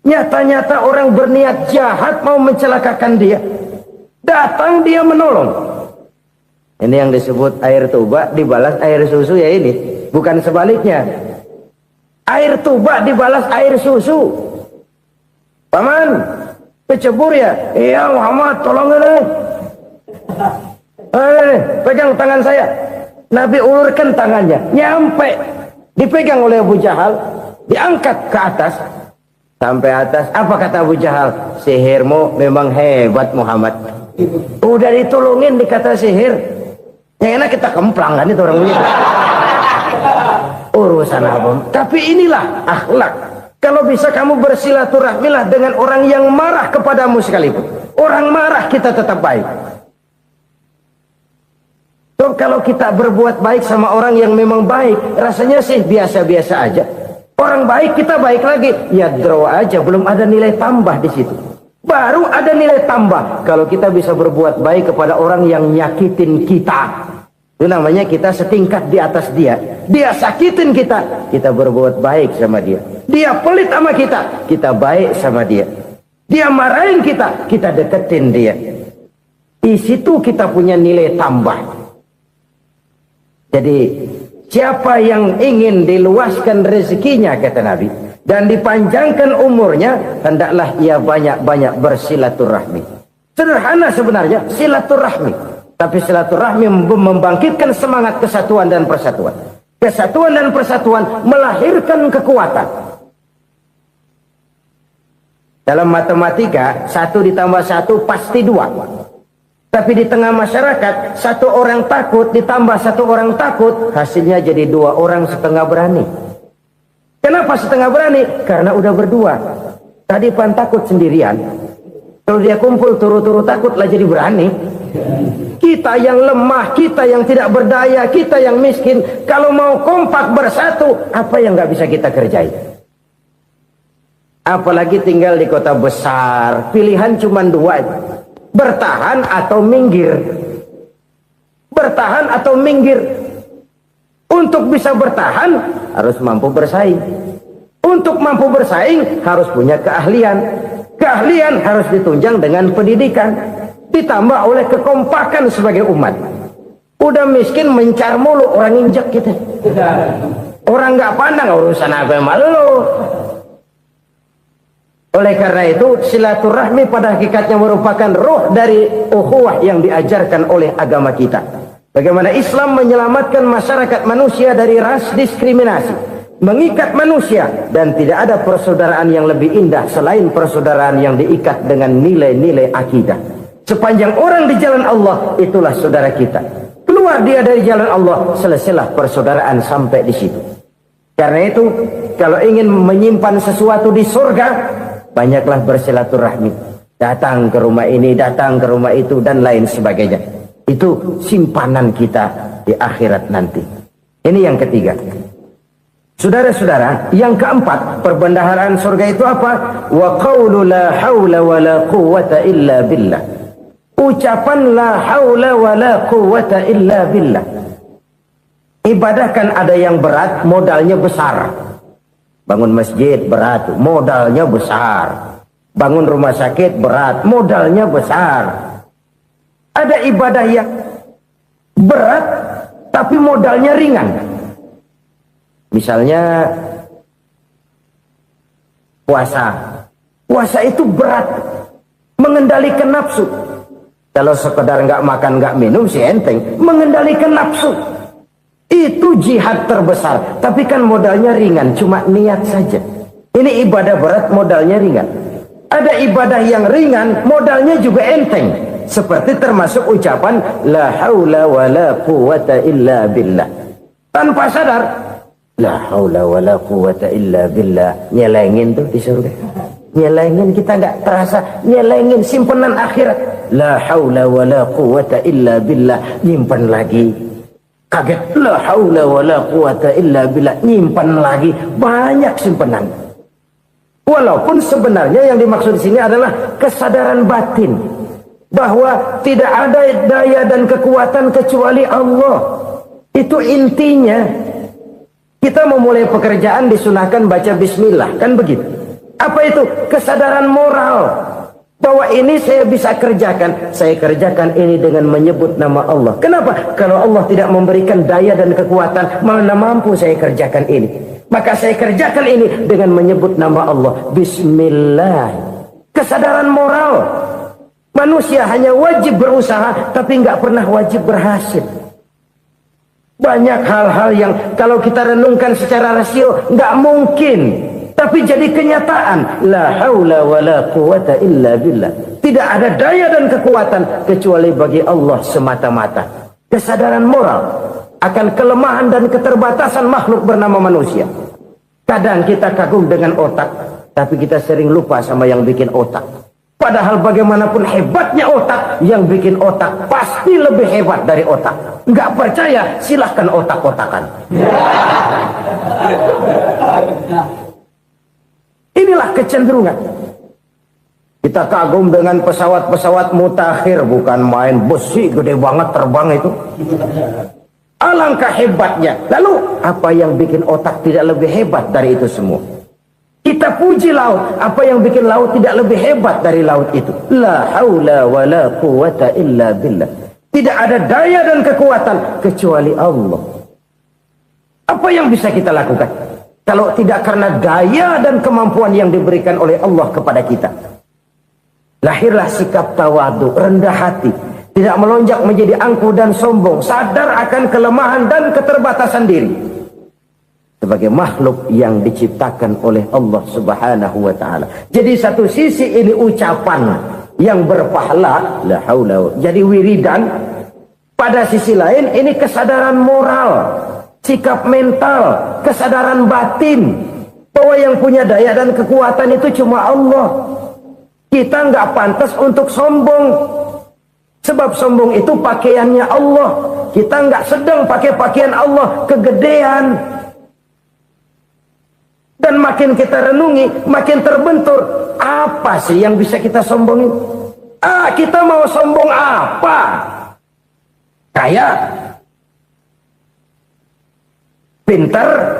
Nyata-nyata orang berniat jahat mau mencelakakan dia. Datang dia menolong. Ini yang disebut air tuba dibalas air susu ya ini. Bukan sebaliknya. Air tuba dibalas air susu. Paman, kecebur ya? Iya Muhammad, tolong ini. Pegang tangan saya. Nabi ulurkan tangannya, nyampe, dipegang oleh Abu Jahal, diangkat ke atas, sampai atas. Apa kata Abu Jahal? Sihirmu memang hebat Muhammad. Udah ditolongin dikata sihir, yang enak kita kemplang kan itu orang begitu. Urusan abang. Tapi inilah akhlak. Kalau bisa kamu bersilaturahmilah dengan orang yang marah kepadamu sekalipun. Orang marah kita tetap baik. So, kalau kita berbuat baik sama orang yang memang baik, rasanya sih biasa-biasa aja. Orang baik kita baik lagi, ya draw aja, belum ada nilai tambah di situ. Baru ada nilai tambah kalau kita bisa berbuat baik kepada orang yang nyakitin kita. Itu namanya kita setingkat di atas dia. Dia sakitin kita, kita berbuat baik sama dia. Dia pelit sama kita, kita baik sama dia. Dia marahin kita, kita deketin dia. Di situ kita punya nilai tambah. Jadi siapa yang ingin diluaskan rezekinya kata Nabi dan dipanjangkan umurnya, hendaklah ia banyak-banyak bersilaturahmi. Sederhana sebenarnya silaturahmi, tapi silaturahmi membangkitkan semangat kesatuan dan persatuan. Kesatuan dan persatuan melahirkan kekuatan. Dalam matematika 1 ditambah 1 pasti 2. Tapi di tengah masyarakat, 1 orang takut ditambah 1 orang takut, hasilnya jadi 2 orang setengah berani. Kenapa setengah berani? Karena udah berdua. Tadi pan takut sendirian. Kalau dia kumpul turu-turu takut lah jadi berani. Kita yang lemah, kita yang tidak berdaya, kita yang miskin, kalau mau kompak bersatu, apa yang nggak bisa kita kerjain? Apalagi tinggal di kota besar, pilihan cuma 2. Bertahan atau minggir. Bertahan atau minggir. Untuk bisa bertahan harus mampu bersaing. Untuk mampu bersaing harus punya keahlian. Keahlian harus ditunjang dengan pendidikan, ditambah oleh kekompakan sebagai umat. Udah miskin mencar mulu, orang injak kita. Orang nggak pandang urusan apa yang malu. Oleh karena itu silaturahmi pada hakikatnya merupakan roh dari ukhuwah yang diajarkan oleh agama kita. Bagaimana Islam menyelamatkan masyarakat manusia dari ras diskriminasi, mengikat manusia, dan tidak ada persaudaraan yang lebih indah selain persaudaraan yang diikat dengan nilai-nilai akidah. Sepanjang orang di jalan Allah, itulah saudara kita. Keluar dia dari jalan Allah, selesailah persaudaraan sampai di situ. Karena itu, kalau ingin menyimpan sesuatu di surga, banyaklah bersilaturahmi. Datang ke rumah ini, datang ke rumah itu, dan lain sebagainya. Itu simpanan kita di akhirat nanti. Ini yang ketiga. Saudara-saudara, yang keempat, perbendaharaan surga itu apa? Wa qawlu la hawla wa la quwwata illa billah. Ucapan la hawla wa la quwwata illa billah. Ibadah kan ada yang berat, modalnya besar. Bangun masjid berat, modalnya besar. Bangun rumah sakit berat, modalnya besar. Ada ibadah yang berat tapi modalnya ringan. Misalnya puasa. Puasa itu berat, mengendalikan nafsu. Kalau sekedar nggak makan nggak minum sih enteng, mengendalikan nafsu. Itu jihad terbesar, tapi kan modalnya ringan, cuma niat saja. Ini ibadah berat, modalnya ringan. Ada ibadah yang ringan, modalnya juga enteng. Seperti termasuk ucapan la haula wa la quwwata illa billah. tanpa sadar. La haula wala quwata illa billah. Nyelengin tuh di surga. Nyelengin, kita nggak terasa. Nyelengin simpenan akhirat. La haula wala quwata illa billah. Nyimpan lagi. Kaget. La haula wala quwata illa billah. Nyimpan lagi. Banyak simpenan. Walaupun sebenarnya yang dimaksud di sini adalah kesadaran batin. Bahwa tidak ada daya dan kekuatan kecuali Allah. Itu intinya. Kita memulai pekerjaan disunahkan baca bismillah, kan begitu? Apa itu? Kesadaran moral. Bahwa ini saya bisa kerjakan. Saya kerjakan ini dengan menyebut nama Allah. Kenapa? Kalau Allah tidak memberikan daya dan kekuatan, mana mampu saya kerjakan ini. Maka saya kerjakan ini dengan menyebut nama Allah. Bismillah. Kesadaran moral. Manusia hanya wajib berusaha, tapi nggak pernah wajib berhasil. Banyak hal-hal yang kalau kita renungkan secara rasio nggak mungkin, tapi jadi kenyataan. La haula wala quwata illa billah. Tidak ada daya dan kekuatan kecuali bagi Allah semata-mata. Kesadaran moral akan kelemahan dan keterbatasan makhluk bernama manusia. Kadang kita kagum dengan otak, tapi kita sering lupa sama yang bikin otak. Padahal bagaimanapun hebatnya otak, yang bikin otak pasti lebih hebat dari otak. Nggak percaya, silahkan otak-otakan. Inilah kecenderungan. Kita kagum dengan pesawat-pesawat mutakhir, bukan main, besi gede banget terbang itu. Alangkah hebatnya. Lalu apa yang bikin otak tidak lebih hebat dari itu semua? Kita puji laut, apa yang bikin laut tidak lebih hebat dari laut itu? La haula wala quwata illa billah. Tidak ada daya dan kekuatan kecuali Allah. Apa yang bisa kita lakukan kalau tidak karena daya dan kemampuan yang diberikan oleh Allah kepada kita? Lahirlah sikap tawadu, rendah hati, tidak melonjak menjadi angkuh dan sombong, sadar akan kelemahan dan keterbatasan diri. Sebagai makhluk yang diciptakan oleh Allah Subhanahu wa ta'ala. Jadi satu sisi ini ucapan yang berpahala, la haula, jadi wiridan. Pada sisi lain ini kesadaran moral, sikap mental, kesadaran batin, bahwa yang punya daya dan kekuatan itu cuma Allah. Kita nggak pantas untuk sombong, sebab sombong itu pakaiannya Allah. Kita nggak sedang pakai pakaian Allah, kegedean. Dan makin kita renungi, makin terbentur. Apa sih yang bisa kita sombongin? Kita mau sombong apa? Kaya? Pintar?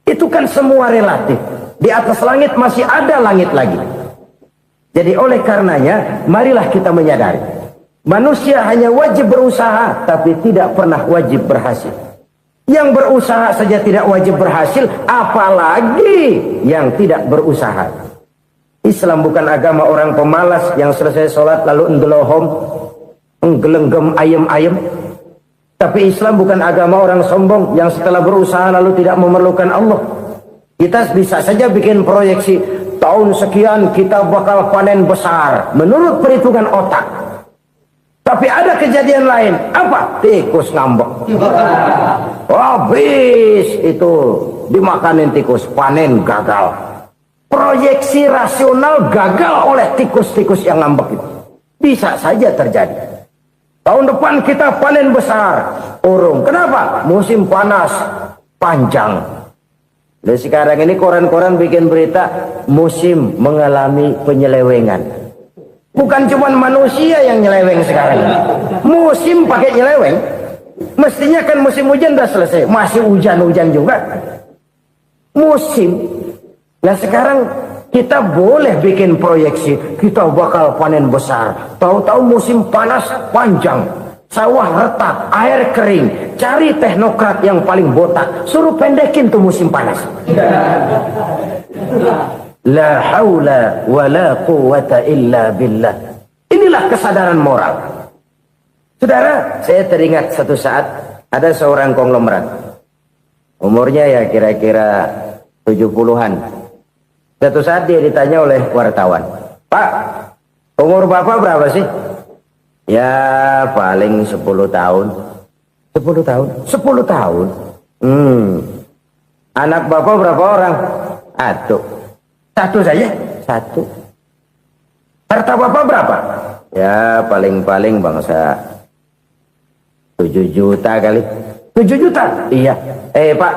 Itu kan semua relatif. Di atas langit masih ada langit lagi. Jadi oleh karenanya, marilah kita menyadari. Manusia hanya wajib berusaha, tapi tidak pernah wajib berhasil. Yang berusaha saja tidak wajib berhasil, apalagi yang tidak berusaha. Islam bukan agama orang pemalas yang selesai sholat lalu enggelohom, enggelenggem ayem-ayem. Tapi Islam bukan agama orang sombong yang setelah berusaha lalu tidak memerlukan Allah. Kita bisa saja bikin proyeksi, tahun sekian kita bakal panen besar menurut perhitungan otak. Tapi ada kejadian lain. Apa? Tikus ngambek. Habis itu dimakanin tikus, panen gagal. Proyeksi rasional gagal oleh tikus-tikus yang ngambek itu. Bisa saja terjadi. Tahun depan kita panen besar. Urung. Kenapa? Musim panas panjang. Dan sekarang ini koran-koran bikin berita musim mengalami penyelewengan. Bukan cuma manusia yang nyeleweng sekarang. Musim pakai nyeleweng. Mestinya kan musim hujan udah selesai. Masih hujan-hujan juga. Musim. Nah sekarang kita boleh bikin proyeksi. Kita bakal panen besar. Tahu-tahu musim panas panjang. Sawah retak, air kering. Cari teknokrat yang paling botak. Suruh pendekin tuh musim panas. La haula wa la quwata illa billah. Inilah kesadaran moral. Saudara, saya teringat satu saat ada seorang konglomerat. Umurnya ya kira-kira 70-an. Satu saat dia ditanya oleh wartawan, "Pak, umur Bapak berapa sih?" "Ya paling 10 tahun. 10 tahun. 10 tahun. Anak bapak berapa orang? Satu saja. Satu. Harta bapak berapa? Ya paling-paling bangsa 7 juta kali. 7 juta? Iya. Pak,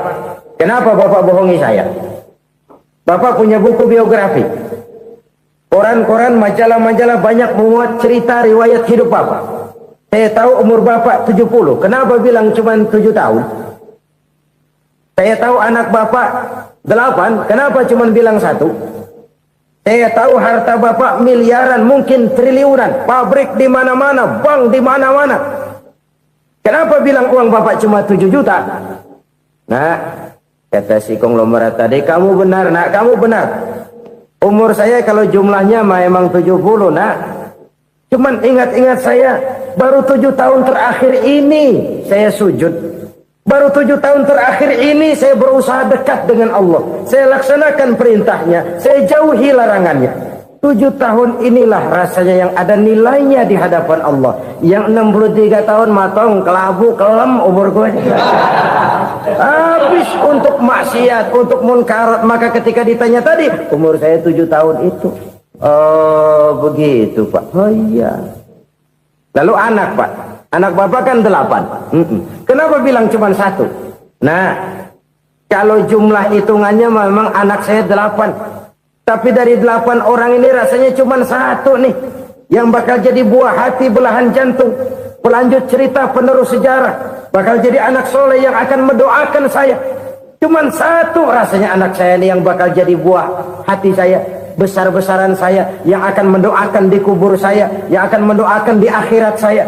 kenapa bapak bohongi saya? Bapak punya buku biografi. Koran-koran, majalah-majalah banyak memuat cerita riwayat hidup bapak. Saya tahu umur bapak 70. Kenapa bilang cuma 7 tahun? Saya tahu anak bapak 8. Kenapa cuma bilang 1? Saya tahu harta bapak miliaran, mungkin triliunan. Pabrik di mana-mana, bank di mana-mana. Kenapa bilang uang bapak cuma 7 juta? Nah, kata si konglomerat tadi, kamu benar nak, kamu benar. Umur saya kalau jumlahnya memang 70 nak. Cuman ingat-ingat saya, baru 7 tahun terakhir ini saya sujud. Baru 7 tahun terakhir ini saya berusaha dekat dengan Allah. Saya laksanakan perintahnya, saya jauhi larangannya. 7 tahun inilah rasanya yang ada nilainya di hadapan Allah. Yang 63 tahun matong, kelabu, kelem umur gue. Habis untuk maksiat, untuk munkarat. Maka ketika ditanya tadi, umur saya 7 tahun itu. Oh begitu Pak. Oh iya. Lalu anak Pak. Anak bapak kan 8. Kenapa bilang cuma 1? Nah, kalau jumlah hitungannya memang anak saya 8. Tapi dari 8 orang ini rasanya cuma 1 nih yang bakal jadi buah hati, belahan jantung, pelanjut cerita, penerus sejarah, bakal jadi anak soleh yang akan mendoakan saya. Cuma 1 rasanya anak saya ini yang bakal jadi buah hati saya, besar-besaran saya, yang akan mendoakan di kubur saya, yang akan mendoakan di akhirat saya.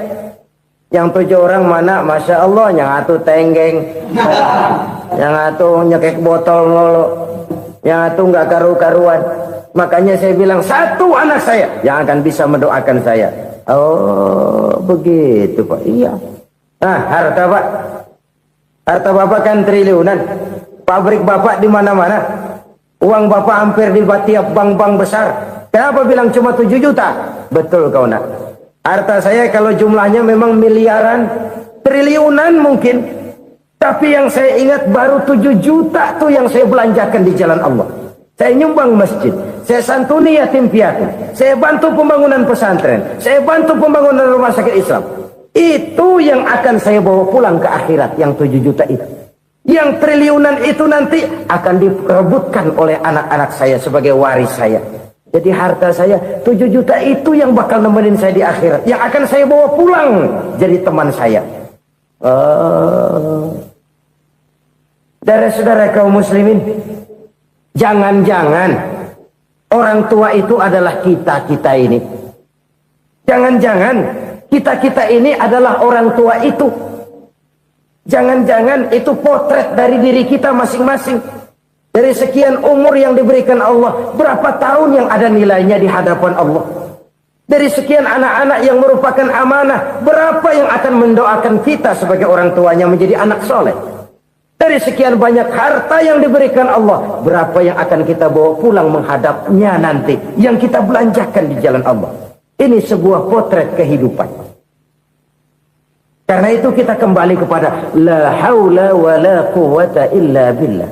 Yang 7 orang mana? Masya Allah, yang atu tenggeng, yang atu nyekek botol lolo, yang itu nggak karu-karuan. Makanya saya bilang 1 anak saya yang akan bisa mendoakan saya. Oh begitu Pak. Iya. Nah harta Pak, harta bapak kan triliunan. Pabrik bapak di mana-mana. Uang bapak hampir di tiap bank-bank besar. Kenapa bilang cuma 7 juta? Betul kau nak. Harta saya kalau jumlahnya memang miliaran, triliunan mungkin. Tapi yang saya ingat baru 7 juta tuh yang saya belanjakan di jalan Allah. Saya nyumbang masjid, saya santuni yatim piatu, saya bantu pembangunan pesantren, saya bantu pembangunan rumah sakit Islam. Itu yang akan saya bawa pulang ke akhirat, yang 7 juta itu. Yang triliunan itu nanti akan diperebutkan oleh anak-anak saya sebagai waris saya. Jadi harta saya 7 juta itu yang bakal nemenin saya di akhirat, yang akan saya bawa pulang jadi teman saya. Saudara-saudara kaum muslimin, jangan-jangan orang tua itu adalah kita-kita ini. Jangan-jangan kita-kita ini adalah orang tua itu. Jangan-jangan itu potret dari diri kita masing-masing. Dari sekian umur yang diberikan Allah, berapa tahun yang ada nilainya di hadapan Allah? Dari sekian anak-anak yang merupakan amanah, berapa yang akan mendoakan kita sebagai orang tuanya menjadi anak soleh? Dari sekian banyak harta yang diberikan Allah, berapa yang akan kita bawa pulang menghadapnya nanti, yang kita belanjakan di jalan Allah? Ini sebuah potret kehidupan. Karena itu kita kembali kepada la haula wa la quwwata illa billah.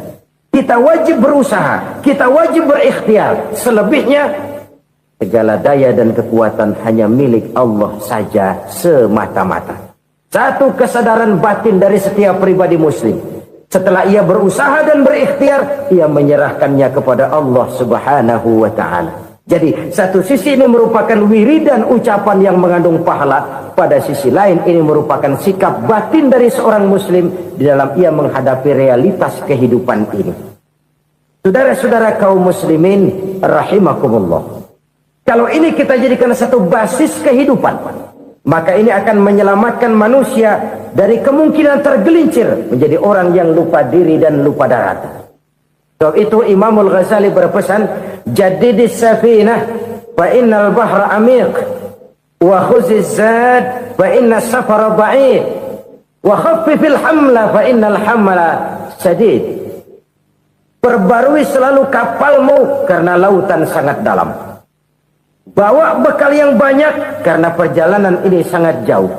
Kita wajib berusaha, kita wajib berikhtiar. Selebihnya segala daya dan kekuatan hanya milik Allah saja semata-mata. Satu kesadaran batin dari setiap pribadi muslim. Setelah ia berusaha dan berikhtiar, ia menyerahkannya kepada Allah Subhanahu wa ta'ala. Jadi satu sisi ini merupakan wiridan ucapan yang mengandung pahala. Pada sisi lain ini merupakan sikap batin dari seorang muslim di dalam ia menghadapi realitas kehidupan ini. Saudara-saudara kaum muslimin rahimakumullah. Kalau ini kita jadikan satu basis kehidupan, maka ini akan menyelamatkan manusia dari kemungkinan tergelincir menjadi orang yang lupa diri dan lupa darat. Sebab itu Imamul Ghazali berpesan, jadidis safinah fa innal bahra amiq wa khuziz zad fa inna safara ba'id wa khaffifil hamla fa innal hamla sadid. Perbarui selalu kapalmu karena lautan sangat dalam. Bawa bekal yang banyak karena perjalanan ini sangat jauh.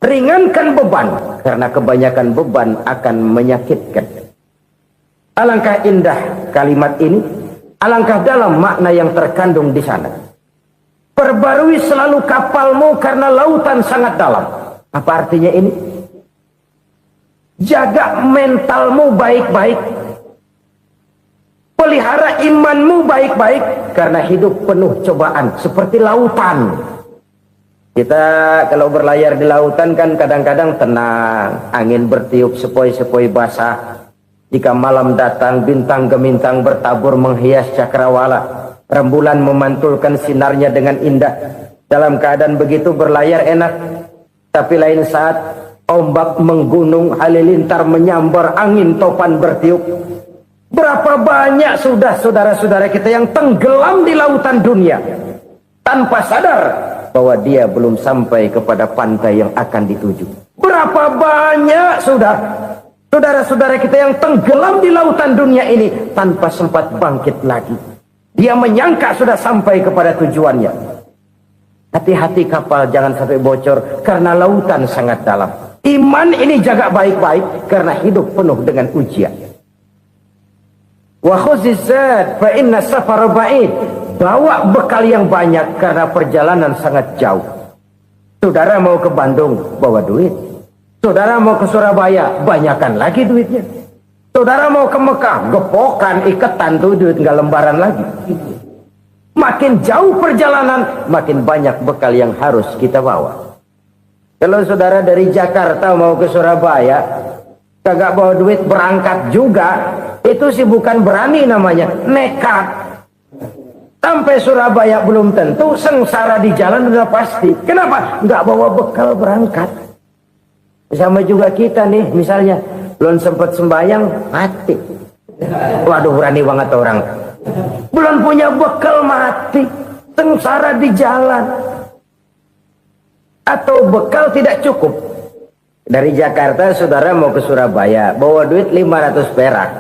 Ringankan beban, karena kebanyakan beban akan menyakitkan. Alangkah indah kalimat ini, alangkah dalam makna yang terkandung di sana. Perbarui selalu kapalmu karena lautan sangat dalam. Apa artinya ini? Jaga mentalmu baik-baik. Pelihara imanmu baik-baik, karena hidup penuh cobaan seperti lautan. Kita kalau berlayar di lautan kan kadang-kadang tenang, angin bertiup sepoi-sepoi basah. Jika malam datang, bintang gemintang bertabur menghias cakrawala. Rembulan memantulkan sinarnya dengan indah. Dalam keadaan begitu berlayar enak. Tapi lain saat ombak menggunung, halilintar menyambar, angin topan bertiup. Berapa banyak sudah saudara-saudara kita yang tenggelam di lautan dunia tanpa sadar bahwa dia belum sampai kepada pantai yang akan dituju. Berapa banyak sudah saudara-saudara kita yang tenggelam di lautan dunia ini tanpa sempat bangkit lagi. Dia menyangka sudah sampai kepada tujuannya. Hati-hati kapal jangan sampai bocor karena lautan sangat dalam. Iman ini jaga baik-baik karena hidup penuh dengan ujian. Wa khuzizat fa inna safara ba'id. Bawa bekal yang banyak karena perjalanan sangat jauh. Saudara mau ke Bandung, bawa duit. Saudara mau ke Surabaya, banyakkan lagi duitnya. Saudara mau ke Mekah, gepokan, iketan tuh duit nggak lembaran lagi. Makin jauh perjalanan, makin banyak bekal yang harus kita bawa. Kalau saudara dari Jakarta mau ke Surabaya, kagak bawa duit berangkat juga, itu sih bukan berani namanya, nekat. Sampai Surabaya belum tentu, sengsara di jalan udah pasti. Kenapa? Nggak bawa bekal berangkat. Sama juga kita nih, misalnya belum sempat sembahyang, mati. Waduh, berani banget orang. Belum punya bekal, mati. Sengsara di jalan. Atau bekal tidak cukup. Dari Jakarta saudara mau ke Surabaya, bawa duit 500 perak.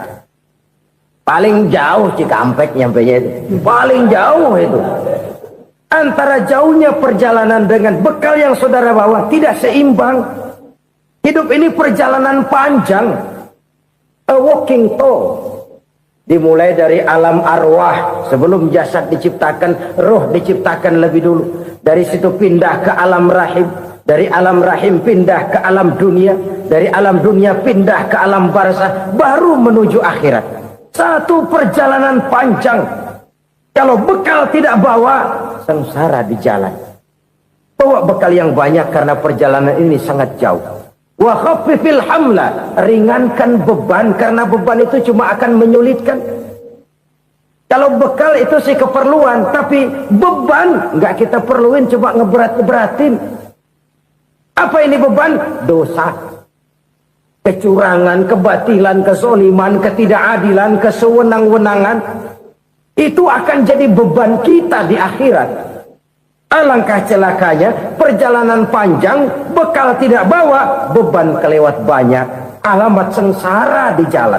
Paling jauh Cikampek nyampenya itu. Paling jauh itu. Antara jauhnya perjalanan dengan bekal yang saudara bawa tidak seimbang. Hidup ini perjalanan panjang. A walking tour. Dimulai dari alam arwah. Sebelum jasad diciptakan, roh diciptakan lebih dulu. Dari situ pindah ke alam rahim. Dari alam rahim pindah ke alam dunia. Dari alam dunia pindah ke alam barzah. Baru menuju akhirat. Satu perjalanan panjang. Kalau bekal tidak bawa, sengsara di jalan. Bawa bekal yang banyak karena perjalanan ini sangat jauh. Wa khaffifil hamla, ringankan beban karena beban itu cuma akan menyulitkan. Kalau bekal itu sih keperluan, tapi beban nggak kita perluin, cuma ngeberat-beratin. Apa ini beban? Dosa, kecurangan, kebatilan, kezoliman, ketidakadilan, kesewenang-wenangan. Itu akan jadi beban kita di akhirat. Alangkah celakanya, perjalanan panjang, bekal tidak bawa, beban kelewat banyak, alamat sengsara di jalan.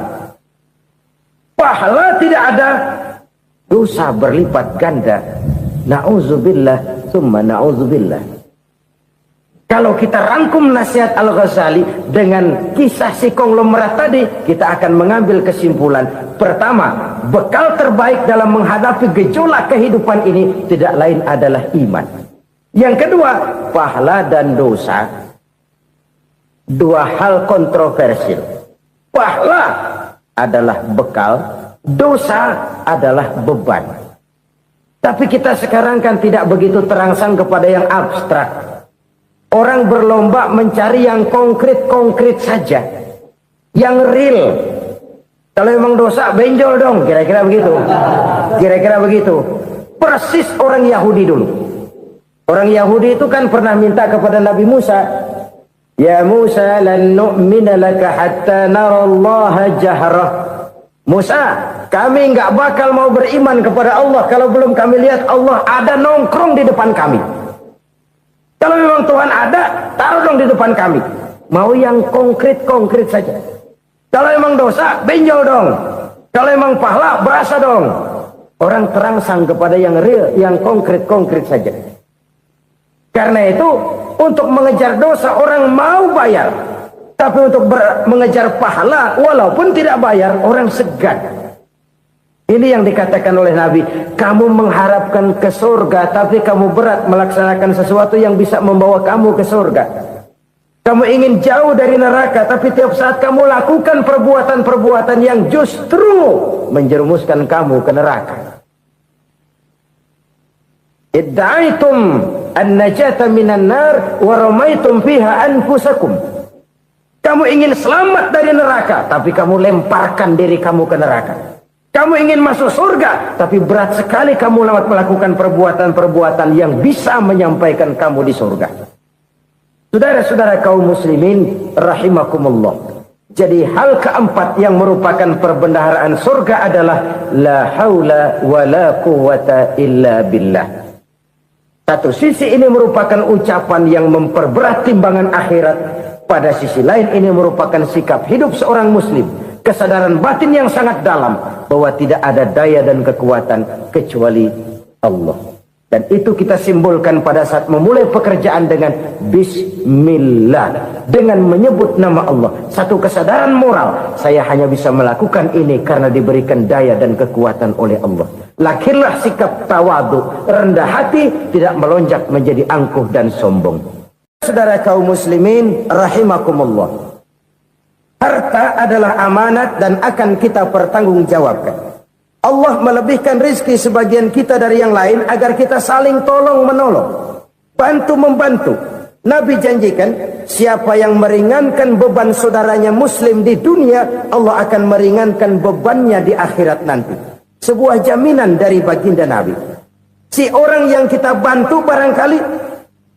Pahala tidak ada, dosa berlipat ganda. Na'udzubillah, summa na'udzubillah. Kalau kita rangkum nasihat Al-Ghazali dengan kisah si konglomerat tadi, kita akan mengambil kesimpulan. Pertama, bekal terbaik dalam menghadapi gejolak kehidupan ini tidak lain adalah iman. Yang kedua, pahala dan dosa. Dua hal kontroversial. Pahala adalah bekal, dosa adalah beban. Tapi kita sekarang kan tidak begitu terangsang kepada yang abstrak. Orang berlomba mencari yang konkret-konkret saja. Yang real. Kalau memang dosa, benjol dong. Kira-kira begitu. Kira-kira begitu. Persis orang Yahudi dulu. Orang Yahudi itu kan pernah minta kepada Nabi Musa. Ya Musa, lan nu'mina laka hatta narallaha jahrah. Musa, kami nggak bakal mau beriman kepada Allah kalau belum kami lihat Allah ada nongkrong di depan kami. Kalau memang Tuhan ada, taruh dong di depan kami. Mau yang konkret-konkret saja. Kalau memang dosa, benjol dong. Kalau memang pahala, berasa dong. Orang terangsang kepada yang real, yang konkret-konkret saja. Karena itu untuk mengejar dosa orang mau bayar, tapi untuk mengejar pahala walaupun tidak bayar orang segan. Ini yang dikatakan oleh Nabi, kamu mengharapkan ke surga tapi kamu berat melaksanakan sesuatu yang bisa membawa kamu ke surga. Kamu ingin jauh dari neraka, tapi tiap saat kamu lakukan perbuatan-perbuatan yang justru menjerumuskan kamu ke neraka. Idda'aitum an-najata minan nar wa ramaitum fiha anfusakum. Kamu ingin selamat dari neraka, tapi kamu lemparkan diri kamu ke neraka. Kamu ingin masuk surga, tapi berat sekali kamu melakukan perbuatan-perbuatan yang bisa menyampaikan kamu di surga. Saudara-saudara kaum muslimin rahimakumullah. Jadi hal keempat yang merupakan perbendaharaan surga adalah la haula wa la quwwata illa billah. Satu sisi ini merupakan ucapan yang memperberat timbangan akhirat. Pada sisi lain ini merupakan sikap hidup seorang muslim. Kesadaran batin yang sangat dalam bahwa tidak ada daya dan kekuatan kecuali Allah. Dan itu kita simbolkan pada saat memulai pekerjaan dengan Bismillah. Dengan menyebut nama Allah. Satu kesadaran moral. Saya hanya bisa melakukan ini karena diberikan daya dan kekuatan oleh Allah. Lahirlah sikap tawadu, rendah hati, tidak melonjak menjadi angkuh dan sombong. Saudara kaum muslimin rahimakumullah. Harta adalah amanat dan akan kita pertanggungjawabkan. Allah melebihkan rizki sebagian kita dari yang lain agar kita saling tolong menolong, bantu membantu. Nabi janjikan siapa yang meringankan beban saudaranya muslim di dunia, Allah akan meringankan bebannya di akhirat nanti. Sebuah jaminan dari baginda Nabi. Si orang yang kita bantu barangkali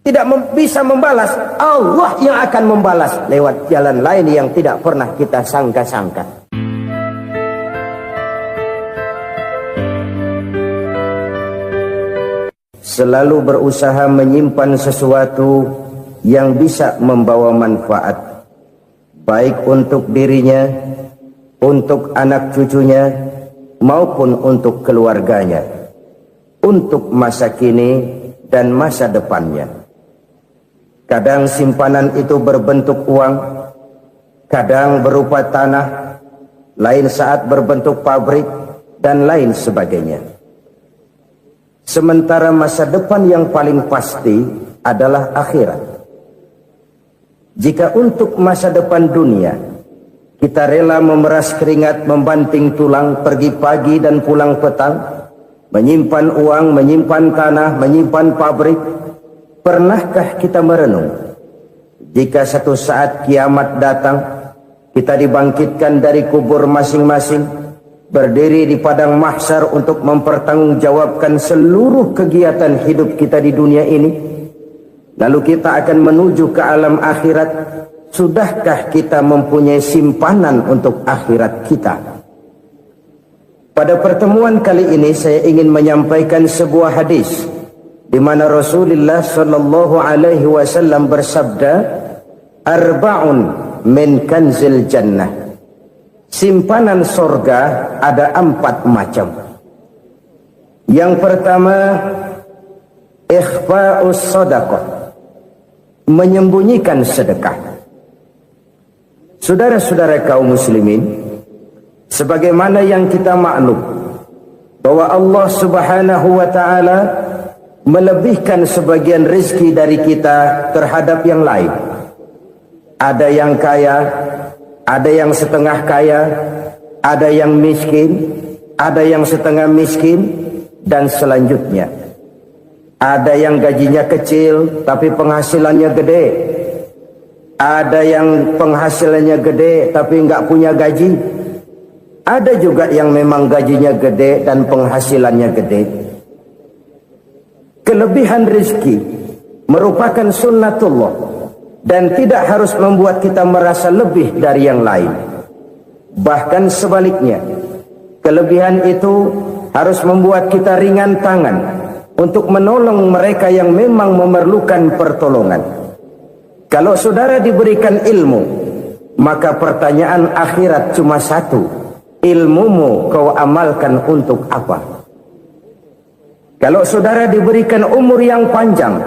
tidak bisa membalas, Allah yang akan membalas lewat jalan lain yang tidak pernah kita sangka-sangka. Selalu berusaha menyimpan sesuatu yang bisa membawa manfaat, baik untuk dirinya, untuk anak cucunya, maupun untuk keluarganya, untuk masa kini dan masa depannya. Kadang simpanan itu berbentuk uang, kadang berupa tanah, lain saat berbentuk pabrik, dan lain sebagainya. Sementara masa depan yang paling pasti adalah akhirat. Jika untuk masa depan dunia kita rela memeras keringat, membanting tulang, pergi pagi dan pulang petang, menyimpan uang, menyimpan tanah, menyimpan pabrik, pernahkah kita merenung jika satu saat kiamat datang, kita dibangkitkan dari kubur masing-masing, berdiri di padang mahsyar untuk mempertanggungjawabkan seluruh kegiatan hidup kita di dunia ini, lalu kita akan menuju ke alam akhirat. Sudahkah kita mempunyai simpanan untuk akhirat kita? Pada pertemuan kali ini saya ingin menyampaikan sebuah hadis di mana Rasulullah sallallahu alaihi wasallam bersabda, arba'un min kanzil jannah. Simpanan sorga ada 4 macam. Yang pertama, ikhfa'us sadaqah, menyembunyikan sedekah. Saudara-saudara kaum muslimin, sebagaimana yang kita maklum bahwa Allah subhanahu wa ta'ala melebihkan sebagian rezeki dari kita terhadap yang lain. Ada yang kaya, ada yang setengah kaya, ada yang miskin, ada yang setengah miskin, dan selanjutnya. Ada yang gajinya kecil tapi penghasilannya gede. Ada yang penghasilannya gede tapi nggak punya gaji. Ada juga yang memang gajinya gede dan penghasilannya gede. Kelebihan rezeki merupakan sunnatullah dan tidak harus membuat kita merasa lebih dari yang lain. Bahkan sebaliknya, kelebihan itu harus membuat kita ringan tangan untuk menolong mereka yang memang memerlukan pertolongan. Kalau saudara diberikan ilmu, maka pertanyaan akhirat cuma satu, ilmumu kau amalkan untuk apa? Kalau saudara diberikan umur yang panjang,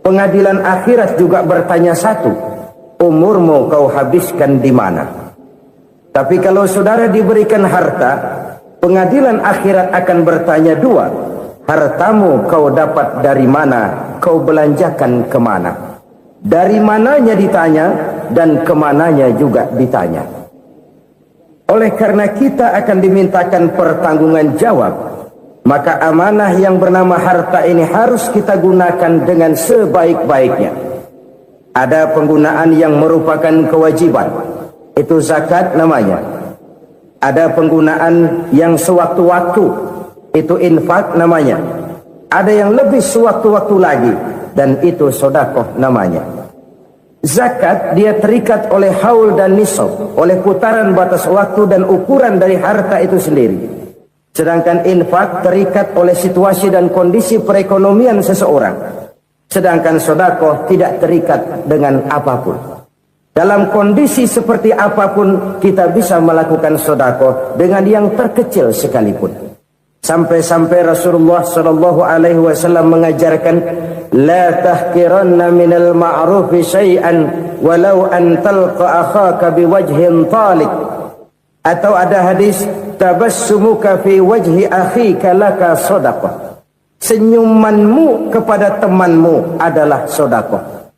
Pengadilan akhirat juga bertanya satu, umurmu kau habiskan di mana? Tapi kalau saudara diberikan harta, pengadilan akhirat akan bertanya dua, hartamu kau dapat dari mana, kau belanjakan kemana? Dari mananya ditanya, dan kemananya juga ditanya. Oleh karena kita akan dimintakan pertanggungan jawab, maka amanah yang bernama harta ini harus kita gunakan dengan sebaik-baiknya. Ada penggunaan yang merupakan kewajiban, itu zakat namanya. Ada penggunaan yang sewaktu-waktu, itu infak namanya. Ada yang lebih sewaktu-waktu lagi, dan itu sedekah namanya. Zakat dia terikat oleh haul dan nisab, oleh putaran batas waktu dan ukuran dari harta itu sendiri. Sedangkan infak terikat oleh situasi dan kondisi perekonomian seseorang. Sedangkan sedekah tidak terikat dengan apapun. Dalam kondisi seperti apapun kita bisa melakukan sedekah dengan yang terkecil sekalipun. Sampai-sampai Rasulullah SAW mengajarkan, la tahkiranna minal ma'rufi syai'an walau an talqa akhaka biwajhin talik. Atau ada hadis, tabassumuka fi wajhi akhika laka sedekah. Senyumanmu kepada temanmu adalah sedekah.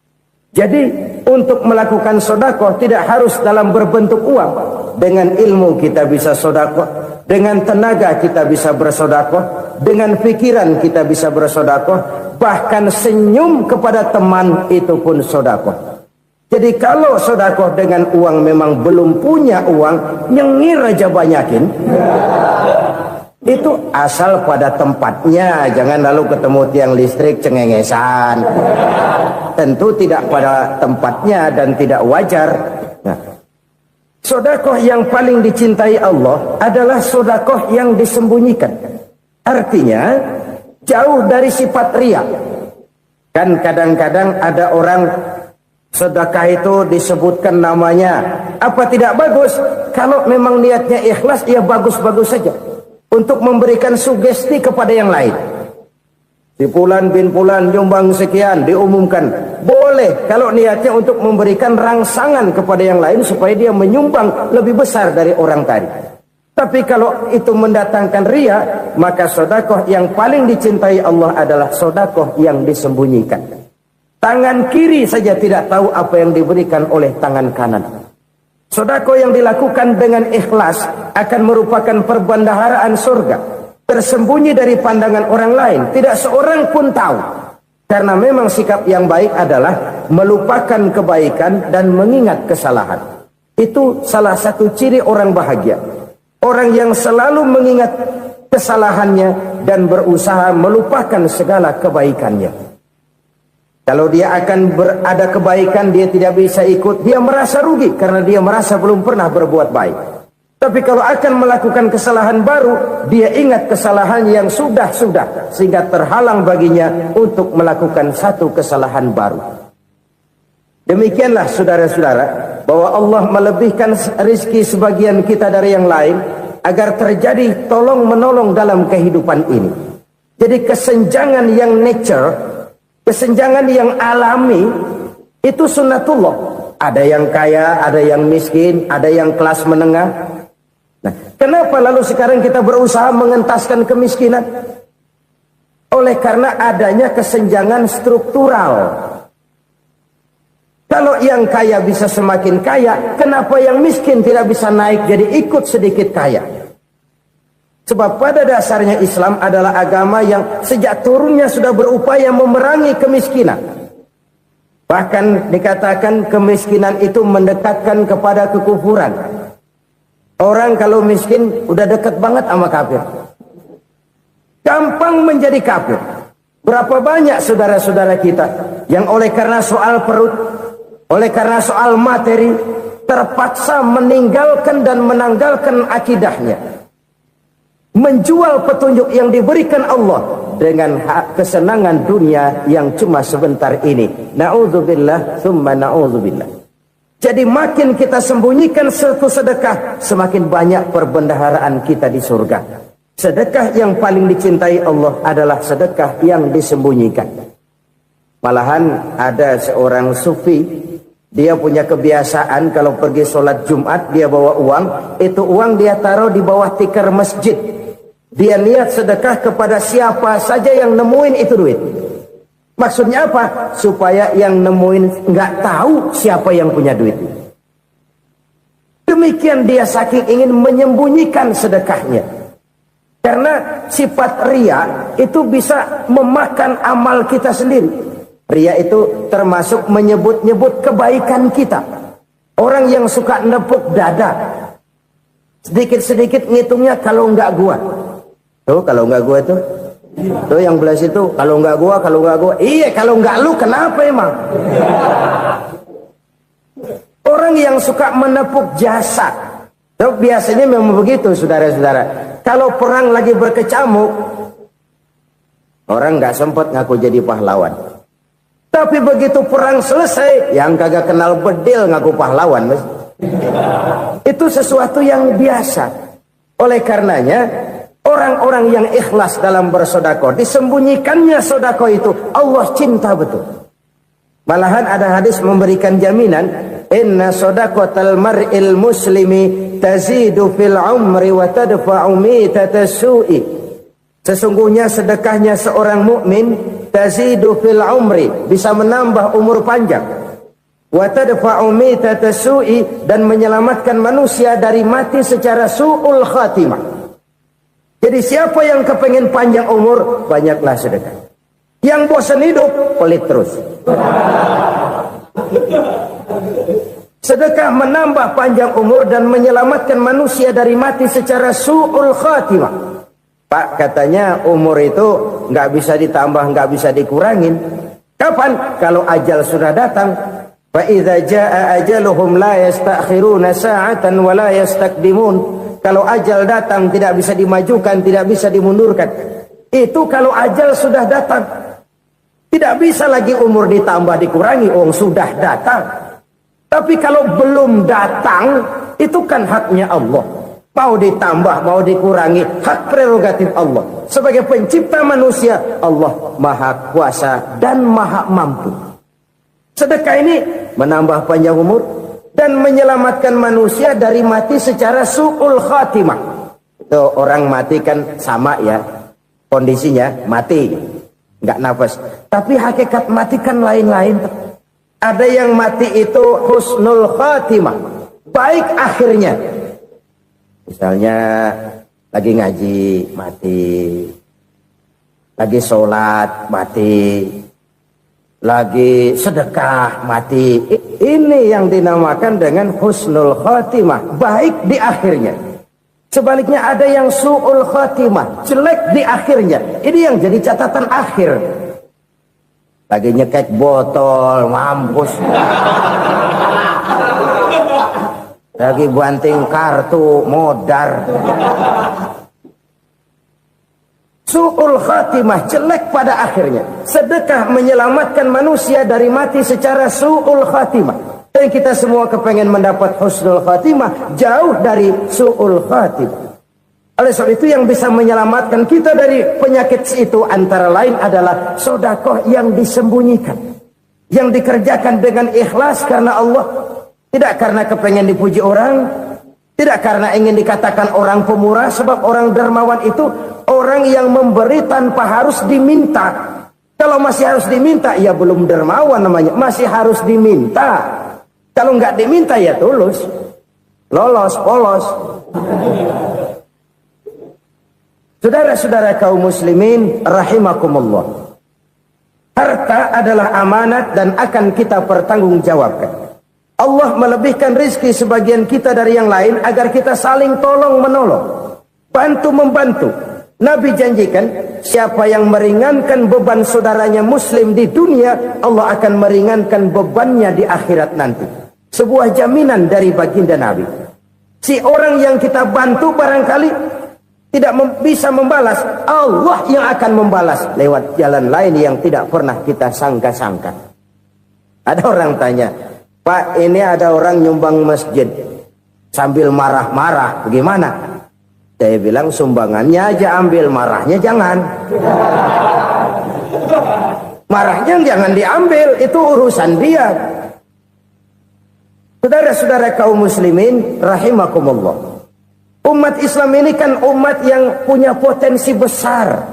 Jadi untuk melakukan sedekah tidak harus dalam berbentuk uang. Dengan ilmu kita bisa sedekah, dengan tenaga kita bisa bersedekah, dengan pikiran kita bisa bersedekah, bahkan senyum kepada teman itu pun sedekah. Jadi kalau sedekah dengan uang memang belum punya uang, nyengir aja banyakin. Itu asal pada tempatnya, jangan lalu ketemu tiang listrik cengengesan. Tentu tidak pada tempatnya dan tidak wajar. Nah, sedekah yang paling dicintai Allah adalah sedekah yang disembunyikan. Artinya jauh dari sifat riya. Kan kadang-kadang ada orang sedekah itu disebutkan namanya. Apa tidak bagus? Kalau memang niatnya ikhlas, ya bagus-bagus saja. Untuk memberikan sugesti kepada yang lain. Si Fulan bin Fulan nyumbang sekian, diumumkan. Boleh kalau niatnya untuk memberikan rangsangan kepada yang lain supaya dia menyumbang lebih besar dari orang tadi. Tapi kalau itu mendatangkan riya, maka sedekah yang paling dicintai Allah adalah sedekah yang disembunyikan. Tangan kiri saja tidak tahu apa yang diberikan oleh tangan kanan. Sedekah yang dilakukan dengan ikhlas akan merupakan perbendaharaan surga, tersembunyi dari pandangan orang lain, tidak seorang pun tahu. Karena memang sikap yang baik adalah melupakan kebaikan dan mengingat kesalahan. Itu salah satu ciri orang bahagia. Orang yang selalu mengingat kesalahannya dan berusaha melupakan segala kebaikannya. Kalau dia akan berada kebaikan, dia tidak bisa ikut, dia merasa rugi karena dia merasa belum pernah berbuat baik. Tapi kalau akan melakukan kesalahan baru, dia ingat kesalahan yang sudah-sudah, sehingga terhalang baginya untuk melakukan satu kesalahan baru. Demikianlah saudara-saudara, bahwa Allah melebihkan rizki sebagian kita dari yang lain, agar terjadi tolong-menolong dalam kehidupan ini. Jadi kesenjangan yang nature, kesenjangan yang alami, itu sunnatullah. Ada yang kaya, ada yang miskin, ada yang kelas menengah. Nah, kenapa lalu sekarang kita berusaha mengentaskan kemiskinan? Oleh karena adanya kesenjangan struktural. Kalau yang kaya bisa semakin kaya, kenapa yang miskin tidak bisa naik jadi ikut sedikit kaya? Sebab pada dasarnya Islam adalah agama yang sejak turunnya sudah berupaya memerangi kemiskinan. Bahkan dikatakan kemiskinan itu mendekatkan kepada kekufuran. Orang kalau miskin udah dekat banget sama kafir. Gampang menjadi kafir. Berapa banyak saudara-saudara kita yang oleh karena soal perut, oleh karena soal materi, terpaksa meninggalkan dan menanggalkan akidahnya. Menjual petunjuk yang diberikan Allah dengan kesenangan dunia yang cuma sebentar ini. Na'udzubillah, thumma na'udzubillah. Jadi makin kita sembunyikan satu sedekah, semakin banyak perbendaharaan kita di surga. Sedekah yang paling dicintai Allah adalah sedekah yang disembunyikan. Malahan ada seorang sufi, dia punya kebiasaan kalau pergi sholat Jumat dia bawa uang, itu uang dia taruh di bawah tikar masjid. Dia niat sedekah kepada siapa saja yang nemuin itu duit. Maksudnya apa? Supaya yang nemuin nggak tahu siapa yang punya duit. Demikian dia saking ingin menyembunyikan sedekahnya. Karena sifat riya itu bisa memakan amal kita sendiri. Riya itu termasuk menyebut-nyebut kebaikan kita. Orang yang suka nepuk dada, sedikit-sedikit ngitungnya kalau enggak gua. Tuh kalau enggak gua tuh. Tuh yang belah situ, kalau enggak gua, kalau enggak gua. Iya, kalau enggak lu kenapa emang? Orang yang suka menepuk jasad. Tuh biasanya memang begitu, saudara-saudara. Kalau perang lagi berkecamuk, orang enggak sempat ngaku jadi pahlawan. Tapi begitu perang selesai, yang kagak kenal bedil ngaku pahlawan. Mas. Itu sesuatu yang biasa. Oleh karenanya, orang-orang yang ikhlas dalam bersedekah, disembunyikannya sedekah itu, Allah cinta betul. Malahan ada hadis memberikan jaminan, inna sedaqatal mar'il muslimi tazidu fil umri wa tadfa'u mitatas su'i. Sesungguhnya sedekahnya seorang mukmin tazidu fil umri, bisa menambah umur panjang, wa tadfa'u mitatas su'i, dan menyelamatkan manusia dari mati secara su'ul khatimah. Jadi siapa yang kepengen panjang umur, banyaklah sedekah. Yang bosan hidup, pelit terus. Sedekah menambah panjang umur dan menyelamatkan manusia dari mati secara su'ul khatimah. Pak, katanya umur itu nggak bisa ditambah, nggak bisa dikurangin. Kapan? Kalau ajal sudah datang. Fa idza jaa ajaluhum la yastakhiruna sa'atan wa la yastaqdimun. Kalau ajal datang tidak bisa dimajukan, tidak bisa dimundurkan. Itu kalau ajal sudah datang. Tidak bisa lagi umur ditambah dikurangi, sudah datang. Tapi kalau belum datang, itu kan haknya Allah. Mau ditambah, mau dikurangi, hak prerogatif Allah. Sebagai pencipta manusia, Allah maha kuasa dan maha mampu. Sedekah ini menambah panjang umur dan menyelamatkan manusia dari mati secara su'ul khatimah. Itu orang mati kan sama ya, kondisinya mati, nggak nafas. Tapi hakikat mati kan lain-lain. Ada yang mati itu husnul khatimah, baik akhirnya. Misalnya lagi ngaji mati, lagi sholat mati, lagi sedekah mati. Ini yang dinamakan dengan husnul khatimah, baik di akhirnya. Sebaliknya ada yang su'ul khatimah, jelek di akhirnya. Ini yang jadi catatan akhir. Lagi nyekek botol, mampus. Lagi banting kartu, modar. Su'ul khatimah, jelek pada akhirnya. Sedekah menyelamatkan manusia dari mati secara su'ul khatimah. Dan kita semua kepengen mendapat husnul khatimah, jauh dari su'ul khatimah. Oleh sebab itu yang bisa menyelamatkan kita dari penyakit itu antara lain adalah sedekah yang disembunyikan, yang dikerjakan dengan ikhlas karena Allah. Tidak karena kepengen dipuji orang, tidak karena ingin dikatakan orang pemurah, sebab orang dermawan itu orang yang memberi tanpa harus diminta. Kalau masih harus diminta, ya belum dermawan namanya, masih harus diminta. Kalau nggak diminta ya tulus, lolos, polos. Saudara-saudara kaum muslimin rahimakumullah. Harta adalah amanat dan akan kita pertanggungjawabkan. Allah melebihkan rizki sebagian kita dari yang lain agar kita saling tolong menolong, bantu membantu. Nabi janjikan siapa yang meringankan beban saudaranya muslim di dunia, Allah akan meringankan bebannya di akhirat nanti. Sebuah jaminan dari baginda Nabi. Si orang yang kita bantu barangkali tidak bisa membalas, Allah yang akan membalas lewat jalan lain yang tidak pernah kita sangka-sangka. Ada orang tanya, Pak, ini ada orang nyumbang masjid sambil marah-marah, bagaimana? Saya bilang sumbangannya aja ambil, marahnya jangan. Marahnya jangan diambil, itu urusan dia. Saudara-saudara kaum muslimin rahimakumullah. Umat Islam ini kan umat yang punya potensi besar.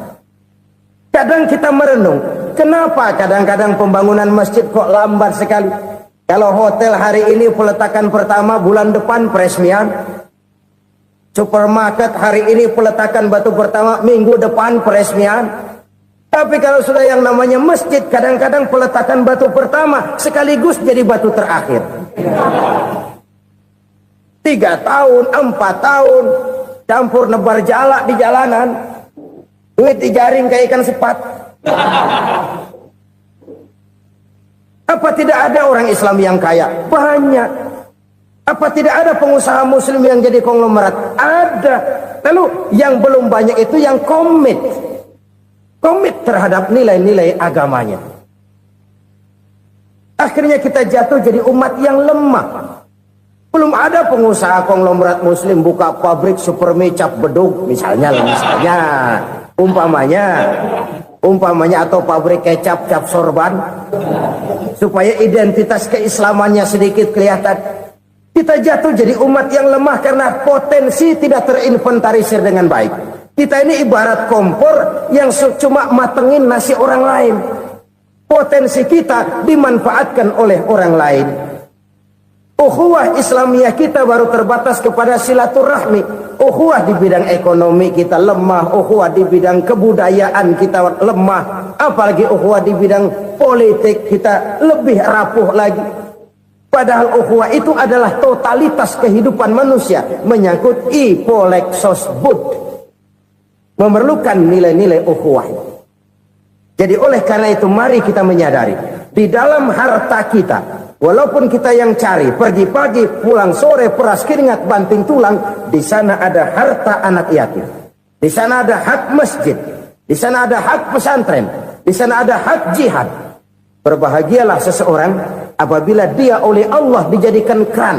Kadang kita merenung, kenapa kadang-kadang pembangunan masjid kok lambat sekali? Kalau hotel hari ini peletakan pertama, bulan depan peresmian. Supermarket hari ini peletakan batu pertama, minggu depan peresmian. Tapi kalau sudah yang namanya masjid, kadang-kadang peletakan batu pertama sekaligus jadi batu terakhir. 3 tahun, 4 tahun, campur nebar jalak di jalanan, duit dijaring kayak ikan sepat. Apa tidak ada orang Islam yang kaya? Banyak. Apa tidak ada pengusaha muslim yang jadi konglomerat? Ada. Lalu yang belum banyak itu yang komit terhadap nilai-nilai agamanya. Akhirnya kita jatuh jadi umat yang lemah. Belum ada pengusaha konglomerat muslim buka pabrik supermi cap bedug misalnya umpamanya atau pabrik kecap cap sorban supaya identitas keislamannya sedikit kelihatan. Kita jatuh jadi umat yang lemah karena potensi tidak terinventarisir dengan baik. Kita ini ibarat kompor yang cuma matengin nasi orang lain. Potensi kita dimanfaatkan oleh orang lain. Ukhuwah Islamiyah kita baru terbatas kepada silaturahmi. Ukhuwah di bidang ekonomi kita lemah. Ukhuwah di bidang kebudayaan kita lemah. Apalagi ukhuwah di bidang politik kita lebih rapuh lagi. Padahal ukhuwah itu adalah totalitas kehidupan manusia. Menyangkut ipolexosbud. Memerlukan nilai-nilai ukhuwah. Jadi oleh karena itu mari kita menyadari. Di dalam harta kita, walaupun kita yang cari, pergi pagi, pulang sore, peras keringat, banting tulang, di sana ada harta anak yatim. Di sana ada hak masjid. Di sana ada hak pesantren. Di sana ada hak jihad. Berbahagialah seseorang apabila dia oleh Allah dijadikan keran.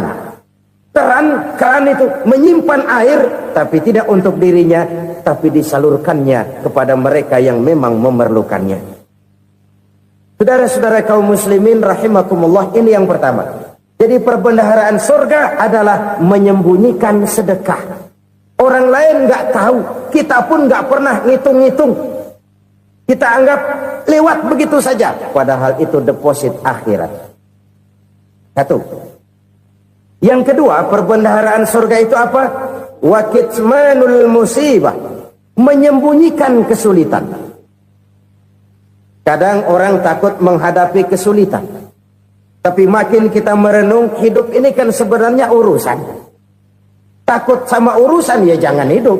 Keran itu menyimpan air, tapi tidak untuk dirinya, tapi disalurkannya kepada mereka yang memang memerlukannya. Saudara-saudara kaum muslimin rahimakumullah, ini yang pertama. Jadi perbendaharaan surga adalah menyembunyikan sedekah. Orang lain nggak tahu, kita pun nggak pernah ngitung-ngitung. Kita anggap lewat begitu saja, padahal itu deposit akhirat. Satu. Yang kedua, perbendaharaan surga itu apa? Wa kitmanul musibah, menyembunyikan kesulitan. Kadang orang takut menghadapi kesulitan. Tapi makin kita merenung, hidup ini kan sebenarnya urusan. Takut sama urusan ya jangan hidup.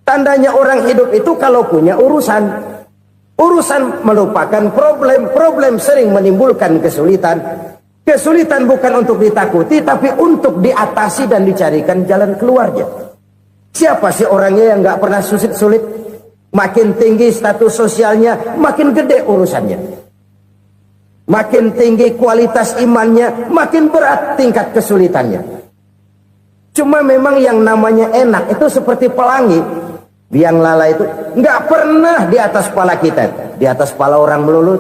Tandanya orang hidup itu kalau punya urusan. Urusan melupakan problem. Problem sering menimbulkan kesulitan. Kesulitan bukan untuk ditakuti, tapi untuk diatasi dan dicarikan jalan keluarnya. Siapa sih orangnya yang gak pernah sulit-sulit? Makin tinggi status sosialnya, makin gede urusannya. Makin tinggi kualitas imannya, makin berat tingkat kesulitannya. Cuma memang yang namanya enak itu seperti pelangi. Biang lala itu nggak pernah di atas kepala kita, di atas kepala orang melulu.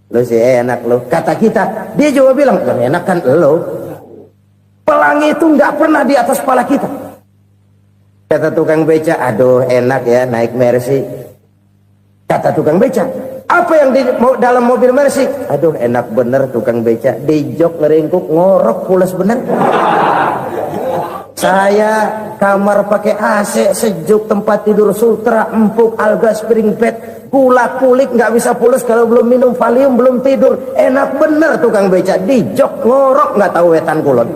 Lo sih enak lo, kata kita. Dia juga bilang yang enak kan lo. Pelangi itu nggak pernah di atas kepala kita. Kata tukang beca, aduh enak ya naik Mercy. Kata tukang beca, apa yang di dalam mobil Mercy? Aduh enak bener tukang beca, di jok ngeringkuk ngorok pules bener. Saya kamar pakai AC sejuk, tempat tidur sutra, empuk, alga, spring bed, kulak kulik nggak bisa pules kalau belum minum Valium, belum tidur. Enak bener tukang beca, di jok ngorok nggak tahu wetan kulon.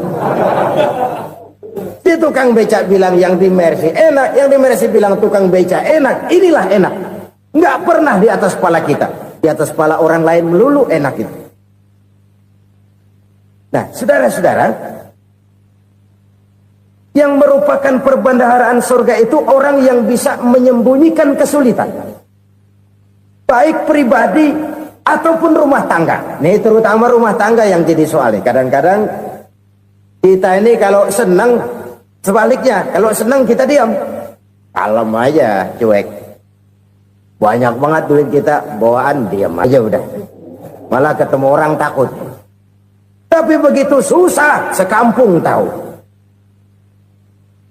Si tukang beca bilang yang di Mercy enak, yang di Mercy bilang tukang beca enak. Inilah enak. Nggak pernah di atas kepala kita, di atas kepala orang lain melulu enak itu. Nah, saudara-saudara, yang merupakan perbendaharaan surga itu orang yang bisa menyembunyikan kesulitan, baik pribadi ataupun rumah tangga. Nih terutama rumah tangga yang jadi soalnya. Kadang-kadang kita ini kalau senang, sebaliknya kalau senang kita diam, kalem aja, cuek. Banyak banget duit kita, bawaan diam aja udah. Malah ketemu orang takut. Tapi begitu susah, sekampung tahu.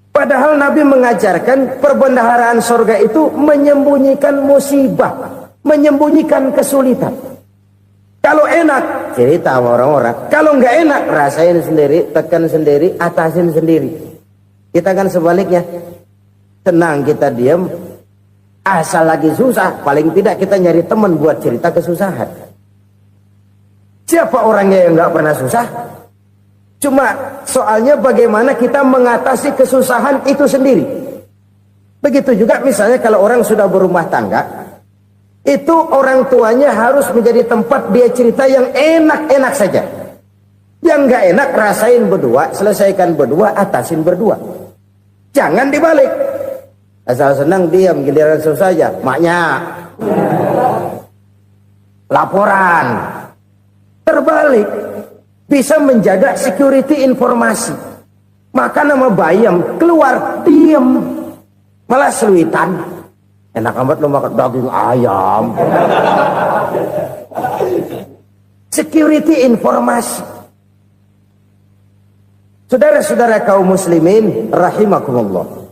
Padahal Nabi mengajarkan perbendaharaan surga itu menyembunyikan musibah, menyembunyikan kesulitan. Kalau enak, cerita sama orang-orang. Kalau nggak enak, rasain sendiri, tekan sendiri, atasin sendiri. Kita kan sebaliknya. Tenang kita diam, asal lagi susah, paling tidak kita nyari teman buat cerita kesusahan. Siapa orangnya yang nggak pernah susah? Cuma soalnya bagaimana kita mengatasi kesusahan itu sendiri. Begitu juga misalnya kalau orang sudah berumah tangga, itu orang tuanya harus menjadi tempat dia cerita yang enak-enak saja. Yang nggak enak rasain berdua, selesaikan berdua, atasin berdua. Jangan dibalik. Asal senang diam, giliran susah saja. Maknya laporan. Terbalik. Bisa menjaga security informasi. Maka nama bayam keluar diam. Malah seluitan. Enak amat lo makan daging ayam. Security informasi. Saudara-saudara kaum muslimin rahimakumullah.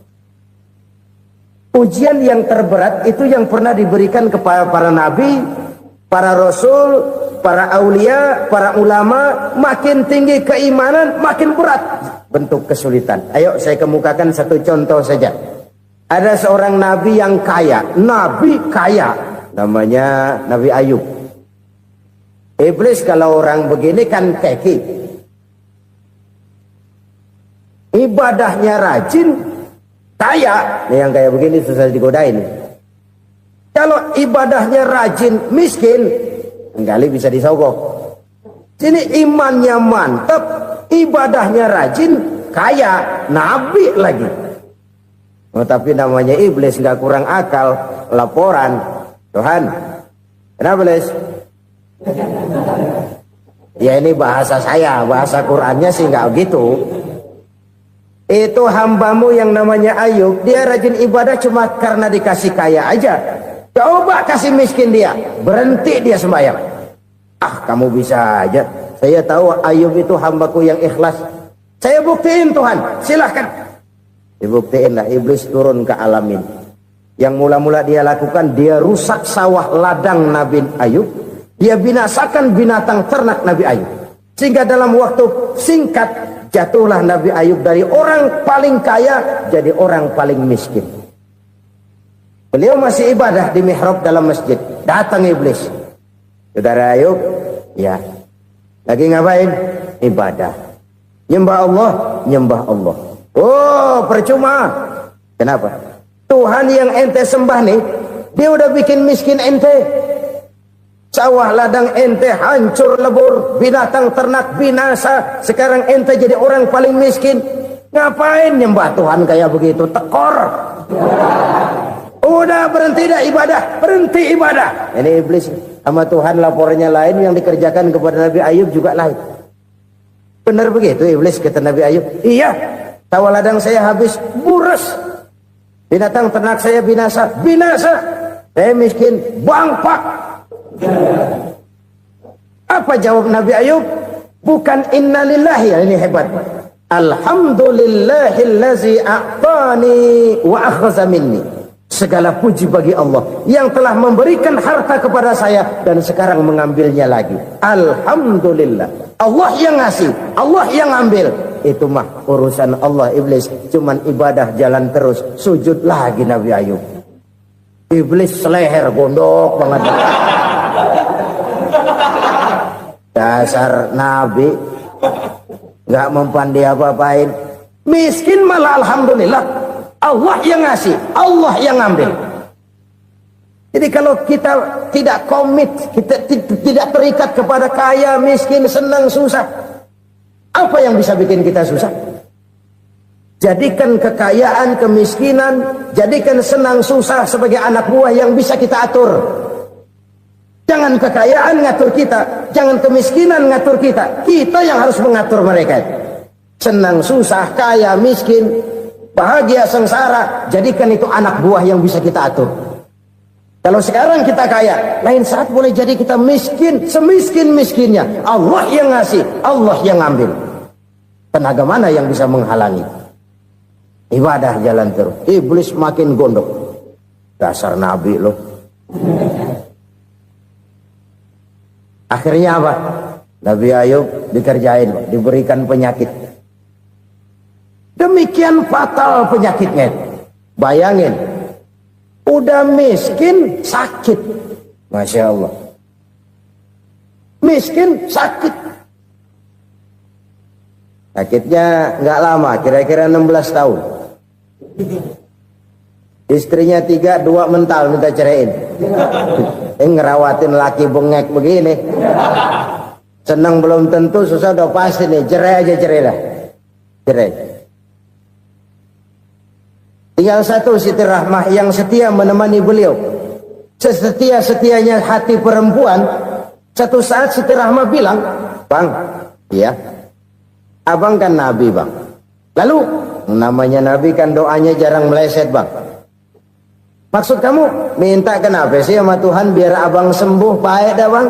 Ujian yang terberat itu yang pernah diberikan kepada para nabi, para rasul, para aulia, para ulama. Makin tinggi keimanan, makin berat bentuk kesulitan. Ayo saya kemukakan satu contoh saja. Ada seorang nabi yang kaya, nabi kaya, namanya Nabi Ayub. Iblis kalau orang begini kan keki, ibadahnya rajin, kaya. Nih yang kayak begini susah digodain. Kalau ibadahnya rajin, miskin, kali bisa disogok. Sini imannya mantap, ibadahnya rajin, kaya, nabi lagi. Oh, tapi namanya iblis nggak kurang akal. Laporan, Tuhan, kenapa iblis? Ya ini bahasa saya, bahasa Qurannya sih nggak gitu. Itu hambamu yang namanya Ayub, dia rajin ibadah cuma karena dikasih kaya aja. Coba kasih miskin dia, berhenti dia sembahyang. Ah, kamu bisa aja. Saya tahu Ayub itu hambaku yang ikhlas. Saya buktiin Tuhan, silahkan. Dibuktiinlah, iblis turun ke alamin. Yang mula-mula dia lakukan, dia rusak sawah ladang Nabi Ayub. Dia binasakan binatang ternak Nabi Ayub. Sehingga dalam waktu singkat, jatuhlah Nabi Ayub dari orang paling kaya jadi orang paling miskin. Beliau masih ibadah di mihrab dalam masjid. Datang iblis. Saudara Ayub, ya. Lagi ngapain? Ibadah. Nyembah Allah, nyembah Allah. Oh, percuma. Kenapa? Tuhan yang ente sembah nih, dia udah bikin miskin ente. Sawah ladang ente hancur lebur, binatang ternak binasa. Sekarang ente jadi orang paling miskin. Ngapain nyembah Tuhan kayak begitu? Tekor. Udah berhenti dah ibadah, berhenti ibadah. Ini iblis sama Tuhan laporannya lain, yang dikerjakan kepada Nabi Ayub juga lain. Benar begitu iblis kata Nabi Ayub? Iya, sawah ladang saya habis, buras. Binatang ternak saya binasa, binasa. Saya miskin, bangpak. Apa jawab Nabi Ayub? Bukan innalillahi, ini hebat. Alhamdulillahillazi a'tani wa akhza minni. Segala puji bagi Allah yang telah memberikan harta kepada saya dan sekarang mengambilnya lagi. Alhamdulillah. Allah yang ngasih, Allah yang ambil. Itu mah urusan Allah. Iblis cuman ibadah jalan terus, sujud lagi Nabi Ayub. Iblis seleher gondok banget. Dasar Nabi nggak mempan dia apa-apain. Miskin malah alhamdulillah. Allah yang ngasih, Allah yang ambil. Jadi kalau kita tidak komit, kita tidak terikat kepada kaya, miskin, senang, susah, apa yang bisa bikin kita susah? Jadikan kekayaan, kemiskinan, jadikan senang, susah sebagai anak buah yang bisa kita atur. Jangan kekayaan ngatur kita, jangan kemiskinan ngatur kita. Kita yang harus mengatur mereka. Senang, susah, kaya, miskin, bahagia, sengsara, jadikan itu anak buah yang bisa kita atur. Kalau sekarang kita kaya, lain saat boleh jadi kita miskin, semiskin-miskinnya. Allah yang ngasih, Allah yang ngambil. Tenaga mana yang bisa menghalangi? Ibadah jalan terus. Iblis makin gondok. Dasar Nabi loh. Akhirnya apa? Nabi Ayub dikerjain, diberikan penyakit. Demikian fatal penyakitnya. Bayangin, udah miskin, sakit. Masya Allah. Miskin, sakit. Sakitnya nggak lama, kira-kira 16 tahun. Istrinya 3, 2 mental minta ceraiin. Ngerawatin laki bengek begini. Senang belum tentu, susah udah pasti nih. Cerai aja, cerai dah. Cerai. Tinggal satu Siti Rahmah yang setia menemani beliau. Sesetia-setianya hati perempuan. Satu saat Siti Rahmah bilang, "Bang, iya, abang kan Nabi, Bang. Lalu, namanya Nabi kan doanya jarang meleset, Bang. Maksud kamu minta kenapa sih sama Tuhan biar abang sembuh baik dah, Bang?"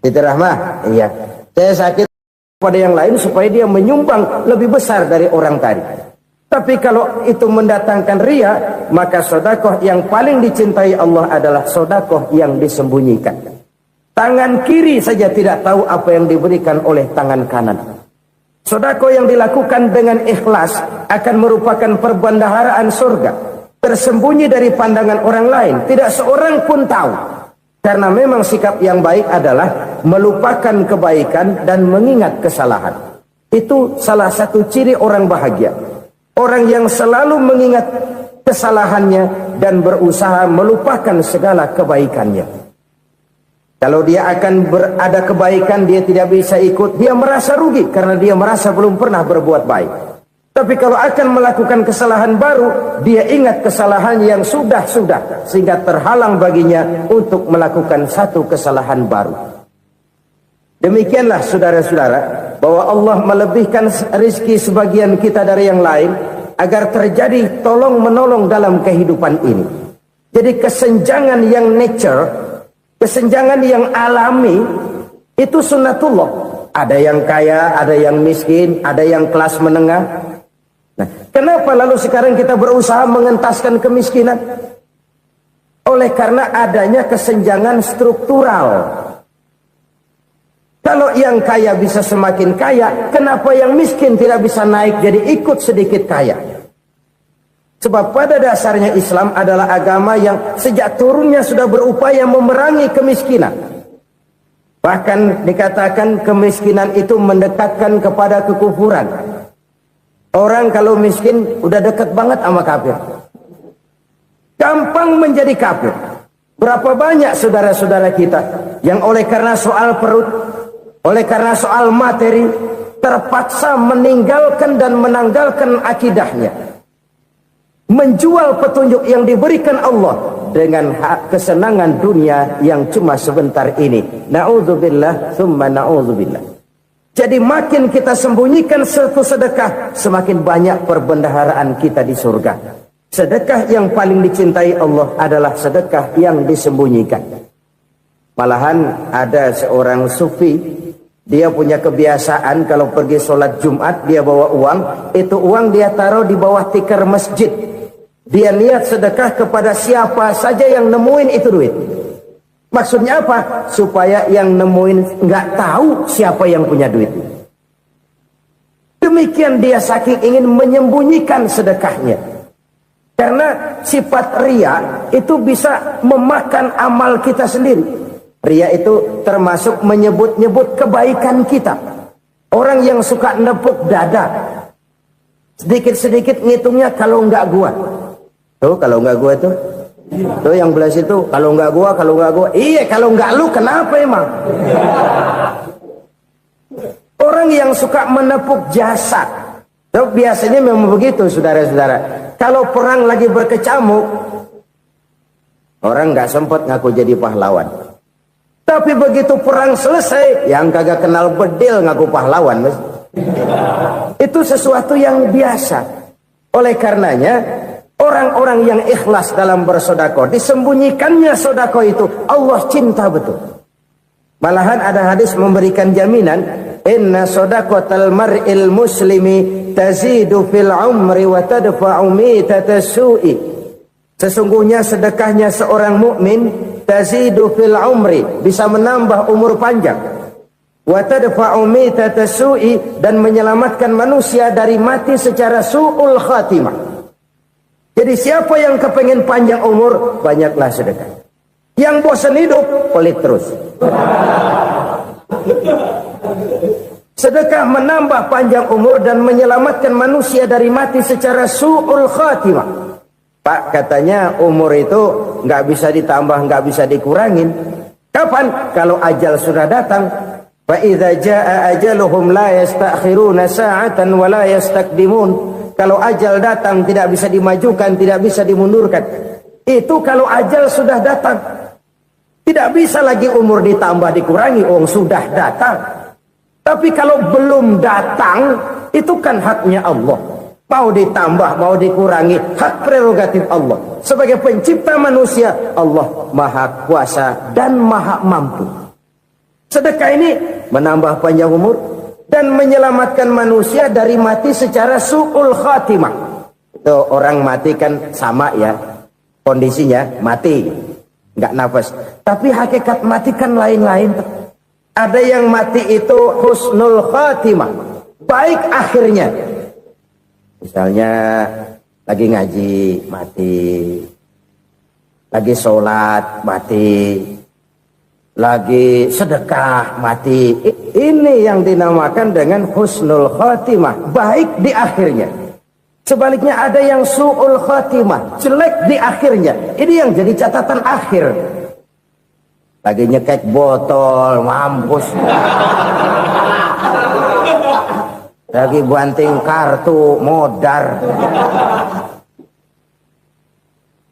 Siti Rahmah, "Iya, saya sakit pada yang lain supaya dia menyumbang lebih besar dari orang tadi. Tapi kalau itu mendatangkan ria, maka sodakoh yang paling dicintai Allah adalah sodakoh yang disembunyikan. Tangan kiri saja tidak tahu apa yang diberikan oleh tangan kanan. Sodakoh yang dilakukan dengan ikhlas akan merupakan perbendaharaan surga, tersembunyi dari pandangan orang lain, tidak seorang pun tahu. Karena memang sikap yang baik adalah melupakan kebaikan dan mengingat kesalahan. Itu salah satu ciri orang bahagia. Orang yang selalu mengingat kesalahannya dan berusaha melupakan segala kebaikannya. Kalau dia akan berada kebaikan, dia tidak bisa ikut, dia merasa rugi karena dia merasa belum pernah berbuat baik. Tapi kalau akan melakukan kesalahan baru, dia ingat kesalahan yang sudah-sudah, sehingga terhalang baginya untuk melakukan satu kesalahan baru. Demikianlah saudara-saudara, bahwa Allah melebihkan rizki sebagian kita dari yang lain, agar terjadi tolong-menolong dalam kehidupan ini. Jadi kesenjangan yang nature, kesenjangan yang alami, itu sunnatullah. Ada yang kaya, ada yang miskin, ada yang kelas menengah. Nah, kenapa lalu sekarang kita berusaha mengentaskan kemiskinan? Oleh karena adanya kesenjangan struktural. Kalau yang kaya bisa semakin kaya, kenapa yang miskin tidak bisa naik jadi ikut sedikit kaya? Sebab pada dasarnya Islam adalah agama yang sejak turunnya sudah berupaya memerangi kemiskinan. Bahkan dikatakan kemiskinan itu mendekatkan kepada kekufuran. Orang kalau miskin udah dekat banget sama kafir. Gampang menjadi kafir. Berapa banyak saudara-saudara kita yang oleh karena soal perut, oleh karena soal materi, terpaksa meninggalkan dan menanggalkan akidahnya. Menjual petunjuk yang diberikan Allah dengan kesenangan dunia yang cuma sebentar ini. Na'udzubillah, thumma na'udzubillah. Jadi makin kita sembunyikan satu sedekah, semakin banyak perbendaharaan kita di surga. Sedekah yang paling dicintai Allah adalah sedekah yang disembunyikan. Malahan ada seorang sufi, dia punya kebiasaan kalau pergi sholat Jumat, dia bawa uang, itu uang dia taruh di bawah tikar masjid. Dia niat sedekah kepada siapa saja yang nemuin itu duit. Maksudnya apa? Supaya yang nemuin nggak tahu siapa yang punya duit. Demikian dia saking ingin menyembunyikan sedekahnya. Karena sifat ria itu bisa memakan amal kita sendiri. Ria itu termasuk menyebut-nyebut kebaikan kita. Orang yang suka nepuk dada, sedikit-sedikit ngitungnya kalau nggak gua. Tuh kalau nggak gua tuh. Tuh yang belah situ, kalau nggak gua. Iya, kalau nggak lu kenapa emang? Orang yang suka menepuk jasad. Tuh biasanya memang begitu, saudara-saudara. Kalau perang lagi berkecamuk, orang nggak sempat ngaku jadi pahlawan. Tapi begitu perang selesai, yang kagak kenal bedil ngaku pahlawan, mas. Itu sesuatu yang biasa. Oleh karenanya, Orang-orang yang ikhlas dalam bersedekah, disembunyikannya sedekah itu, Allah cinta betul. Malahan ada hadis memberikan jaminan, inna sedaqatal mar'il muslimi tazidu fil umri wa tadfa'u mitatas su'i. Sesungguhnya sedekahnya seorang mukmin tazidu fil umri, bisa menambah umur panjang. Wa tadfa'u mitatas su'i, dan menyelamatkan manusia dari mati secara su'ul khatimah. Jadi siapa yang kepengen panjang umur, banyaklah sedekah. Yang bosan hidup, pelit terus. Sedekah menambah panjang umur dan menyelamatkan manusia dari mati secara su'ul khatimah. Pak, katanya umur itu nggak bisa ditambah, nggak bisa dikurangin. Kapan? Kalau ajal sudah datang. Fa idza jaa ajaluhum la yastakhiruna sa'atan wa la yastakdimun. Kalau ajal datang tidak bisa dimajukan, tidak bisa dimundurkan. Itu kalau ajal sudah datang. Tidak bisa lagi umur ditambah dikurangi, sudah datang. Tapi kalau belum datang, itu kan haknya Allah. Mau ditambah, mau dikurangi, hak prerogatif Allah. Sebagai pencipta manusia, Allah Maha Kuasa dan Maha Mampu. Sedekah ini menambah panjang umur dan menyelamatkan manusia dari mati secara su'ul khatimah. Itu orang mati kan sama ya, kondisinya mati, nggak nafas. Tapi hakikat mati kan lain-lain. Ada yang mati itu husnul khatimah, baik akhirnya. Misalnya lagi ngaji mati, lagi sholat mati, lagi sedekah mati. Ini yang dinamakan dengan husnul khatimah, baik di akhirnya. Sebaliknya ada yang su'ul khatimah, jelek di akhirnya. Ini yang jadi catatan akhir. Lagi nyekek botol, mampus. Lagi banting kartu, modar.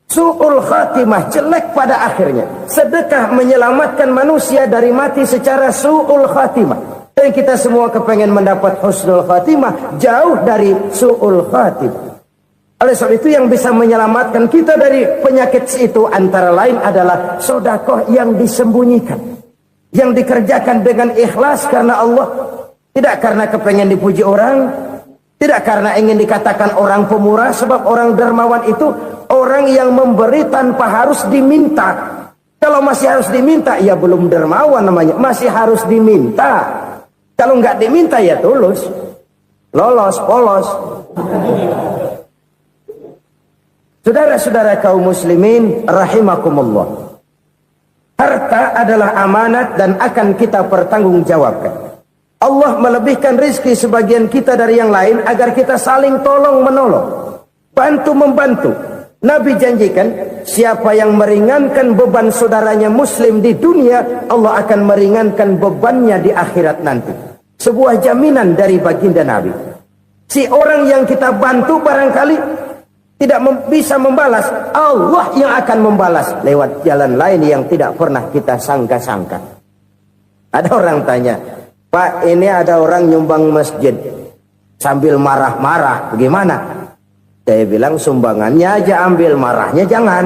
Su'ul khatimah, jelek pada akhirnya. Sedekah menyelamatkan manusia dari mati secara su'ul khatimah. Dan kita semua kepengen mendapat husnul khatimah, jauh dari su'ul khatimah. Oleh sebab itu yang bisa menyelamatkan kita dari penyakit itu antara lain adalah sedekah yang disembunyikan, yang dikerjakan dengan ikhlas karena Allah, tidak karena kepengen dipuji orang, tidak karena ingin dikatakan orang pemurah. Sebab orang dermawan itu orang yang memberi tanpa harus diminta. Kalau masih harus diminta, ya belum dermawan namanya, masih harus diminta. Kalau nggak diminta ya tulus, lolos, polos. Saudara-saudara kaum muslimin rahimakumullah. Harta adalah amanat dan akan kita pertanggungjawabkan. Allah melebihkan rizki sebagian kita dari yang lain agar kita saling tolong menolong, bantu membantu. Nabi janjikan, siapa yang meringankan beban saudaranya muslim di dunia, Allah akan meringankan bebannya di akhirat nanti. Sebuah jaminan dari baginda Nabi. Si orang yang kita bantu barangkali tidak bisa membalas, Allah yang akan membalas lewat jalan lain yang tidak pernah kita sangka-sangka. Ada orang tanya, Pak, ini ada orang nyumbang masjid sambil marah-marah, bagaimana? Saya bilang sumbangannya aja ambil, marahnya jangan.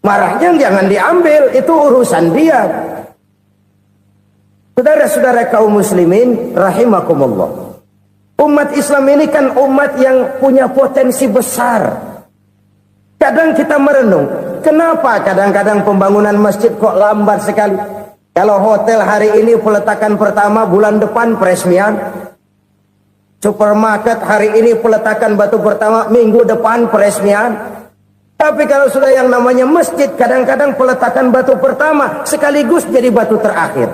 Marahnya jangan diambil, itu urusan dia. Saudara-saudara kaum muslimin rahimakumullah. Umat Islam ini kan umat yang punya potensi besar. Kadang kita merenung, kenapa kadang-kadang pembangunan masjid kok lambat sekali? Kalau hotel hari ini peletakan pertama, bulan depan peresmian. Supermarket hari ini peletakan batu pertama, minggu depan peresmian. Tapi kalau sudah yang namanya masjid, kadang-kadang peletakan batu pertama sekaligus jadi batu terakhir.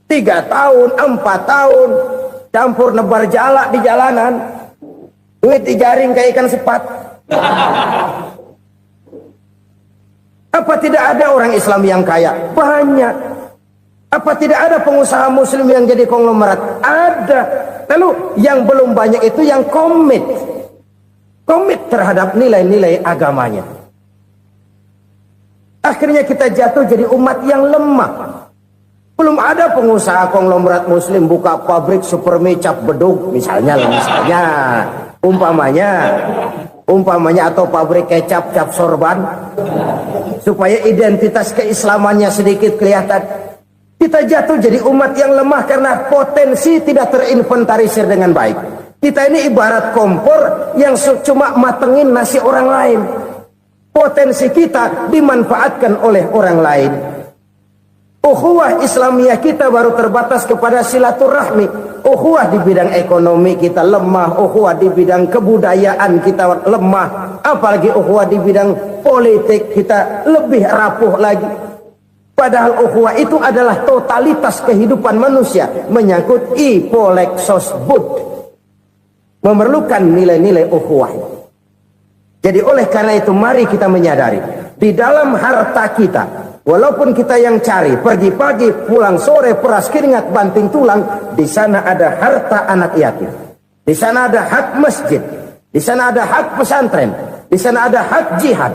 3 tahun, 4 tahun, campur nebar jalak di jalanan, duit dijaring kayak ikan sepat. Apa tidak ada orang Islam yang kaya? Banyak. Apa tidak ada pengusaha muslim yang jadi konglomerat? Ada. Lalu yang belum banyak itu yang komit terhadap nilai-nilai agamanya. Akhirnya kita jatuh jadi umat yang lemah. Belum ada pengusaha konglomerat muslim buka pabrik supermi cap beduk misalnya umpamanya atau pabrik kecap cap sorban supaya identitas keislamannya sedikit kelihatan. Kita jatuh jadi umat yang lemah karena potensi tidak terinventarisir dengan baik. Kita ini ibarat kompor yang cuma matengin nasi orang lain. Potensi kita dimanfaatkan oleh orang lain. Ukhuwah Islamiyah kita baru terbatas kepada silaturahmi. Ukhuwah di bidang ekonomi kita lemah, ukhuwah di bidang kebudayaan kita lemah, apalagi ukhuwah di bidang politik kita lebih rapuh lagi. Padahal ukhuwah itu adalah totalitas kehidupan manusia, menyangkut ipolexosbud, memerlukan nilai-nilai ukhuwah. Jadi oleh karena itu mari kita menyadari di dalam harta kita, walaupun kita yang cari, pergi pagi, pulang sore, peras keringat, banting tulang, di sana ada harta anak yatim. Di sana ada hak masjid. Di sana ada hak pesantren. Di sana ada hak jihad.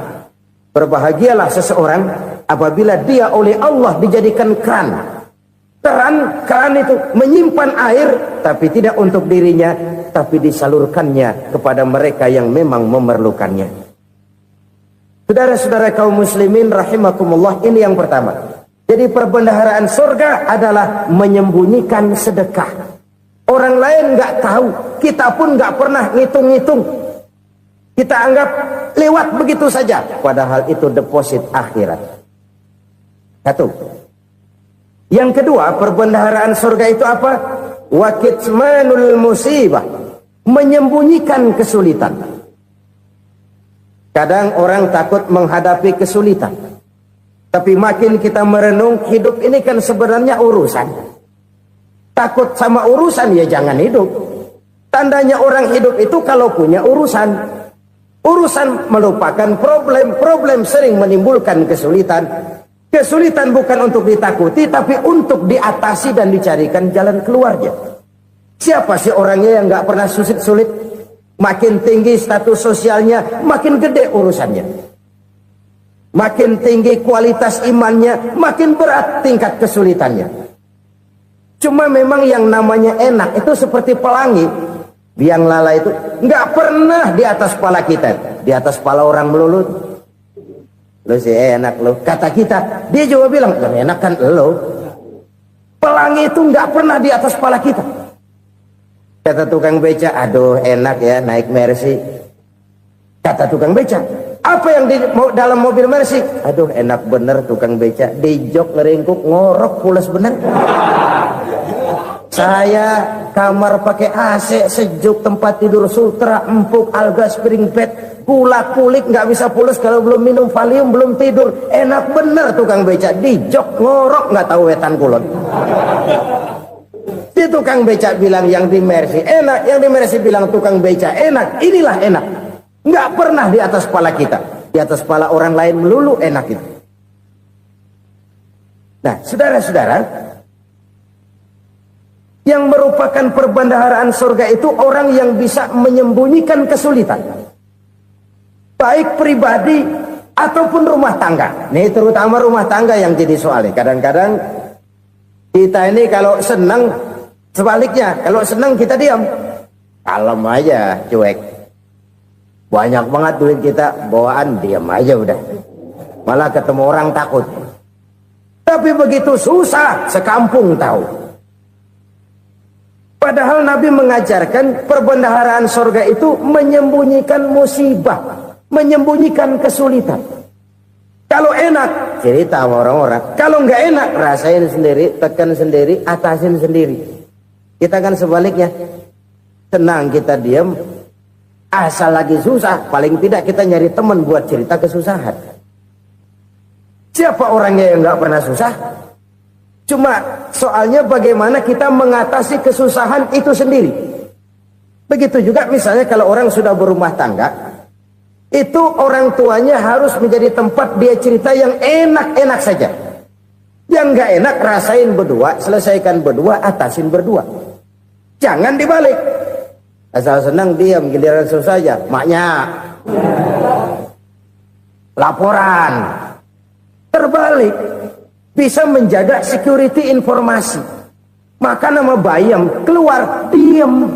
Berbahagialah seseorang apabila dia oleh Allah dijadikan keran. Keran itu menyimpan air, tapi tidak untuk dirinya, tapi disalurkannya kepada mereka yang memang memerlukannya. Saudara-saudara kaum muslimin rahimakumullah, ini yang pertama. Jadi perbendaharaan surga adalah menyembunyikan sedekah. Orang lain nggak tahu, kita pun nggak pernah ngitung-ngitung. Kita anggap lewat begitu saja, padahal itu deposit akhirat. Satu. Yang kedua, perbendaharaan surga itu apa? Wa kitmanul musibah, menyembunyikan kesulitan. Kadang orang takut menghadapi kesulitan. Tapi makin kita merenung, hidup ini kan sebenarnya urusan. Takut sama urusan, ya jangan hidup. Tandanya orang hidup itu kalau punya urusan. Urusan melupakan problem. Problem sering menimbulkan kesulitan. Kesulitan bukan untuk ditakuti, tapi untuk diatasi dan dicarikan jalan keluarnya. Siapa sih orangnya yang gak pernah sulit-sulit? Makin tinggi status sosialnya, makin gede urusannya. Makin tinggi kualitas imannya, makin berat tingkat kesulitannya. Cuma memang yang namanya enak itu seperti pelangi. Biang lala itu nggak pernah di atas kepala kita, di atas kepala orang melulu. Lo sih enak lo, kata kita. Dia juga bilang, yang enak kan lo. Pelangi itu nggak pernah di atas kepala kita. Kata tukang beca, aduh enak ya naik Mercy. Kata tukang beca, apa yang di dalam mobil Mercy? Aduh enak bener tukang beca, di jok ngeringkuk ngorok pulas bener. Saya kamar pakai AC sejuk, tempat tidur sutra, empuk, alga, spring bed, kulak kulik nggak bisa pulas kalau belum minum Valium, belum tidur. Enak bener tukang beca, di jok ngorok nggak tahu wetan kulon. Si tukang beca bilang yang di Mercy enak, yang di Mercy bilang tukang beca enak. Inilah enak. Nggak pernah di atas kepala kita, di atas kepala orang lain melulu enak itu. Nah, saudara-saudara, yang merupakan perbendaharaan surga itu orang yang bisa menyembunyikan kesulitan, baik pribadi ataupun rumah tangga. Nih terutama rumah tangga yang jadi soalnya. Kadang-kadang kita ini kalau senang, sebaliknya kalau senang kita diam, kalem aja, cuek. Banyak banget duit kita bawaan, diam aja udah. Malah ketemu orang takut. Tapi begitu susah, sekampung tahu. Padahal Nabi mengajarkan perbendaharaan surga itu menyembunyikan musibah, menyembunyikan kesulitan. Kalau enak, cerita sama orang-orang. Kalau nggak enak, rasain sendiri, tekan sendiri, atasin sendiri. Kita kan sebaliknya. Senang kita diam, asal lagi susah, paling tidak kita nyari teman buat cerita kesusahan. Siapa orangnya yang nggak pernah susah? Cuma soalnya bagaimana kita mengatasi kesusahan itu sendiri. Begitu juga misalnya kalau orang sudah berumah tangga, itu orang tuanya harus menjadi tempat dia cerita yang enak-enak saja. Yang nggak enak rasain berdua, selesaikan berdua, atasin berdua. Jangan dibalik. Asal senang diam, giliran susah aja. Maknya laporan. Terbalik. bisa menjaga security informasi. Maka nama bayam keluar diem,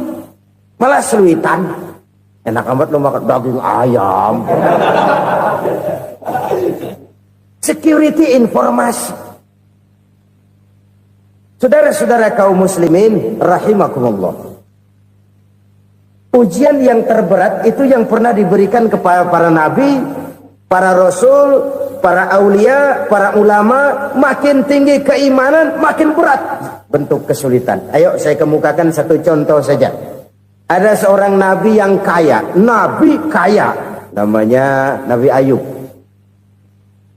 malah seluitan. Enak amat lo makan daging ayam. Security informasi. Saudara-saudara kaum muslimin rahimakumullah. Ujian yang terberat itu yang pernah diberikan kepada para nabi, para rasul, para aulia, para ulama. Makin tinggi keimanan, makin berat bentuk kesulitan. Ayo saya kemukakan satu contoh saja. Ada seorang nabi yang kaya, nabi kaya, namanya Nabi Ayub.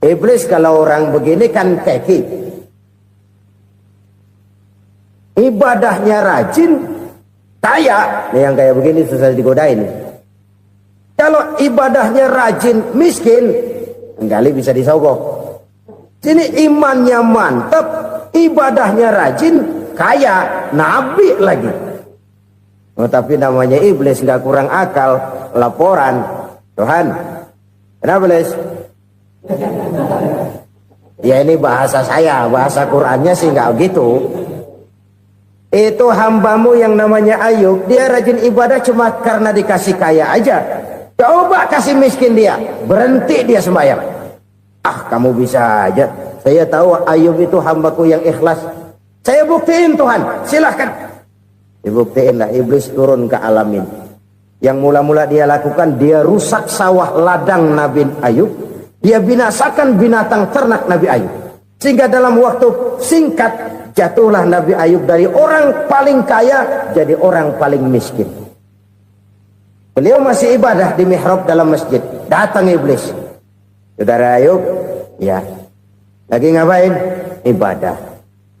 Iblis kalau orang begini kan keki, ibadahnya rajin, kaya. Nih yang kayak begini susah digodain. Kalau ibadahnya rajin, miskin, kali bisa disogok. Sini imannya mantap, ibadahnya rajin, kaya, nabi lagi. Oh, tapi namanya iblis nggak kurang akal. Laporan, Tuhan, kenapa iblis? Ya ini bahasa saya, bahasa Qurannya sih nggak gitu. Itu hambamu yang namanya Ayub, dia rajin ibadah cuma karena dikasih kaya aja. Coba kasih miskin dia, berhenti dia sembahyang. Ah, kamu bisa aja. Saya tahu Ayub itu hambaku yang ikhlas. Saya buktiin Tuhan, silahkan. Dibuktiinlah, iblis turun ke alamin. Yang mula-mula dia lakukan, dia rusak sawah ladang Nabi Ayub. Dia binasakan binatang ternak Nabi Ayub. Sehingga dalam waktu singkat, jatuhlah Nabi Ayub dari orang paling kaya jadi orang paling miskin. Beliau masih ibadah di mihrab dalam masjid. Datang iblis. Saudara Ayub, ya, lagi ngapain? Ibadah.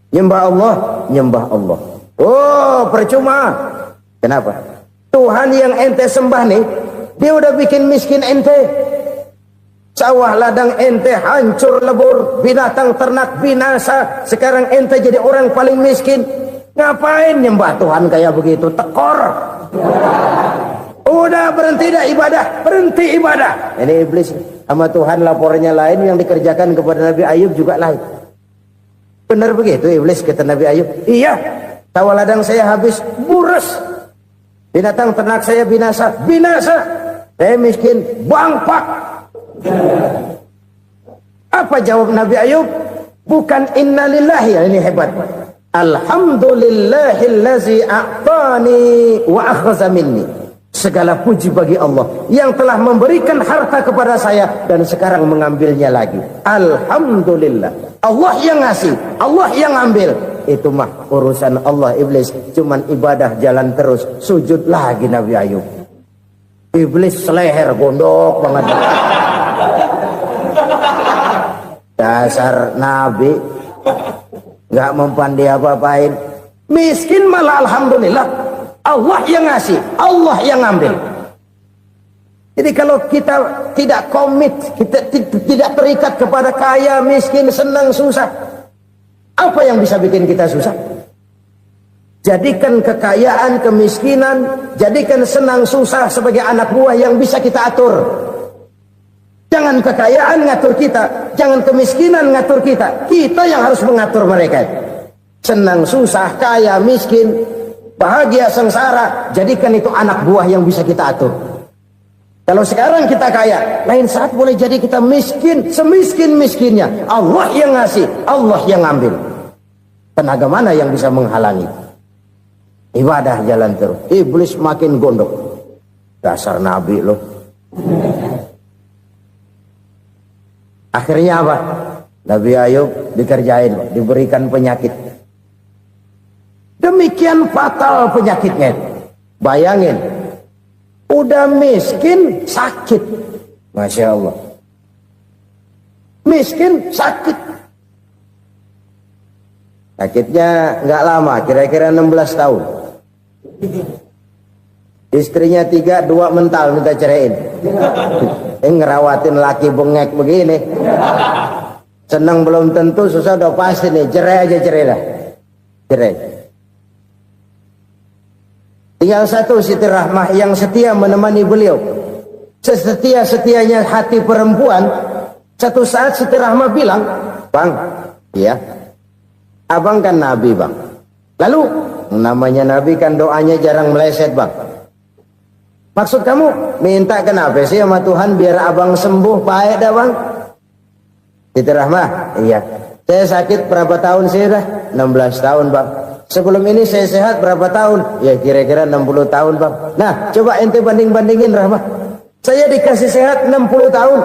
Nyembah Allah, nyembah Allah. Oh, percuma. Kenapa? Tuhan yang ente sembah nih, dia udah bikin miskin ente. Sawah ladang ente hancur lebur, binatang ternak binasa. Sekarang ente jadi orang paling miskin. Ngapain nyembah Tuhan kayak begitu? Tekor. Udah berhenti dah ibadah, berhenti ibadah. Ini iblis sama Tuhan laporannya lain, yang dikerjakan kepada Nabi Ayub juga lain. Benar begitu iblis kata Nabi Ayub? Iya, sawah ladang saya habis, buras. Binatang ternak saya binasa, binasa. Saya miskin, bangpak. Apa jawab Nabi Ayub? Bukan innalillahi, ini hebat. Alhamdulillahillazi a'tani wa akhza minni. Segala puji bagi Allah yang telah memberikan harta kepada saya dan sekarang mengambilnya lagi. Alhamdulillah. Allah yang ngasih, Allah yang ambil. Itu mah urusan Allah. Iblis cuman ibadah jalan terus, sujud lagi Nabi Ayub. Iblis seleher gondok banget. Dasar Nabi nggak mempan dia apa-apain. Miskin malah alhamdulillah. Allah yang ngasih, Allah yang ambil. Jadi kalau kita tidak komit, kita tidak terikat kepada kaya, miskin, senang, susah, apa yang bisa bikin kita susah? Jadikan kekayaan, kemiskinan, jadikan senang, susah sebagai anak buah yang bisa kita atur. Jangan kekayaan ngatur kita, jangan kemiskinan ngatur kita. Kita yang harus mengatur mereka. Senang, susah, kaya, miskin, bahagia, sengsara, jadikan itu anak buah yang bisa kita atur. Kalau sekarang kita kaya, lain saat boleh jadi kita miskin, semiskin-miskinnya. Allah yang ngasih, Allah yang ambil. Tenaga mana yang bisa menghalangi? Ibadah jalan terus. Iblis makin gondok. Dasar Nabi loh. Akhirnya apa? Nabi Ayub dikerjain, diberikan penyakit. Demikian fatal penyakitnya. Bayangin, udah miskin sakit. Masya Allah. Miskin sakit. Sakitnya nggak lama, kira-kira 16 tahun. Istrinya 3, 2 mental minta ceraiin. Ngerawatin laki bengek begini. Senang belum tentu, susah udah pasti nih. Cerai aja, cerai lah. Cerai. Tinggal satu Siti Rahmah yang setia menemani beliau. Sesetia-setianya hati perempuan. Satu saat Siti Rahmah bilang, Bang, Ya, abang kan nabi bang. Lalu namanya nabi kan doanya jarang meleset bang. Maksud kamu minta kenapa sih sama Tuhan biar abang sembuh baik dah bang? Itu Rahmah. Iya. Saya sakit berapa tahun sih dah? 16 tahun bang. Sebelum ini saya sehat berapa tahun? Ya kira-kira 60 tahun bang. Nah coba ente banding-bandingin Rahmah. Saya dikasih sehat 60 tahun,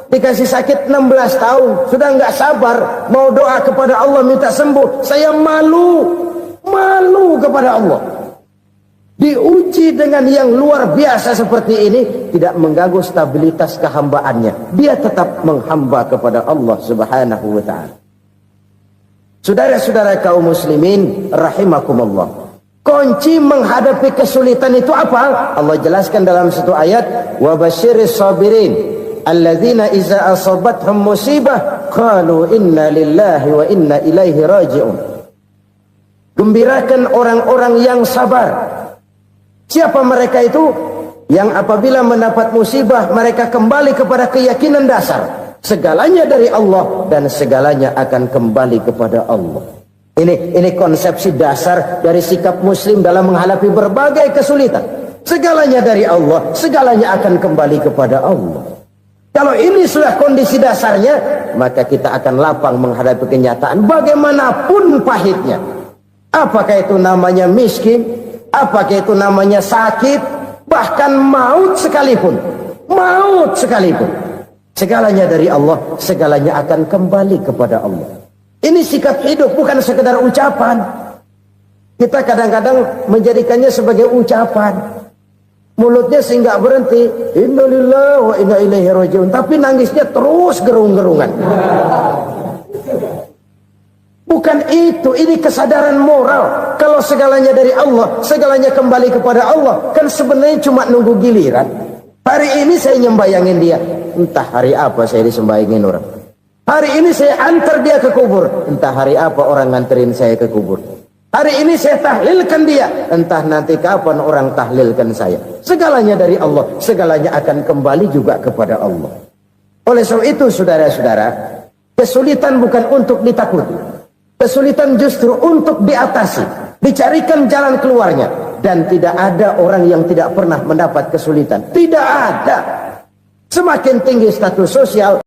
dikasih sakit 16 tahun. Sudah nggak sabar mau doa kepada Allah minta sembuh. Saya malu kepada Allah. Diuji dengan yang luar biasa seperti ini, tidak mengganggu stabilitas kehambaannya. Dia tetap menghamba kepada Allah Subhanahu wa ta'ala. Saudara-saudara kaum muslimin rahimakumullah. Kunci menghadapi kesulitan itu apa? Allah jelaskan dalam satu ayat, wa basyiris sabirin alladzina iza asabathum musibah qalu inna lillahi wa inna ilaihi raji'un. Gembirakan orang-orang yang sabar. Siapa mereka itu? Yang apabila mendapat musibah mereka kembali kepada keyakinan dasar, segalanya dari Allah dan segalanya akan kembali kepada Allah. Ini konsepsi dasar dari sikap muslim dalam menghadapi berbagai kesulitan. Segalanya dari Allah, segalanya akan kembali kepada Allah. Kalau ini sudah kondisi dasarnya, maka kita akan lapang menghadapi kenyataan bagaimanapun pahitnya. Apakah itu namanya miskin? Apakah itu namanya sakit? Bahkan maut sekalipun. Maut sekalipun. Segalanya dari Allah, segalanya akan kembali kepada Allah. Ini sikap hidup, bukan sekedar ucapan. Kita kadang-kadang menjadikannya sebagai ucapan. Mulutnya sehingga berhenti. Innalillahi wa inna ilaihi raji'un. Tapi nangisnya terus gerung-gerungan. Bukan itu, ini kesadaran moral. Kalau segalanya dari Allah, segalanya kembali kepada Allah, kan sebenarnya cuma nunggu giliran. Hari ini saya nyembayangin dia, entah hari apa saya disembayangin orang. Hari ini saya antar dia ke kubur, entah hari apa orang nganterin saya ke kubur. Hari ini saya tahlilkan dia, entah nanti kapan orang tahlilkan saya. Segalanya dari Allah, segalanya akan kembali juga kepada Allah. Oleh sebab itu saudara-saudara, kesulitan bukan untuk ditakuti. Kesulitan justru untuk diatasi, dicarikan jalan keluarnya. Dan tidak ada orang yang tidak pernah mendapat kesulitan. Tidak ada. Semakin tinggi status sosial,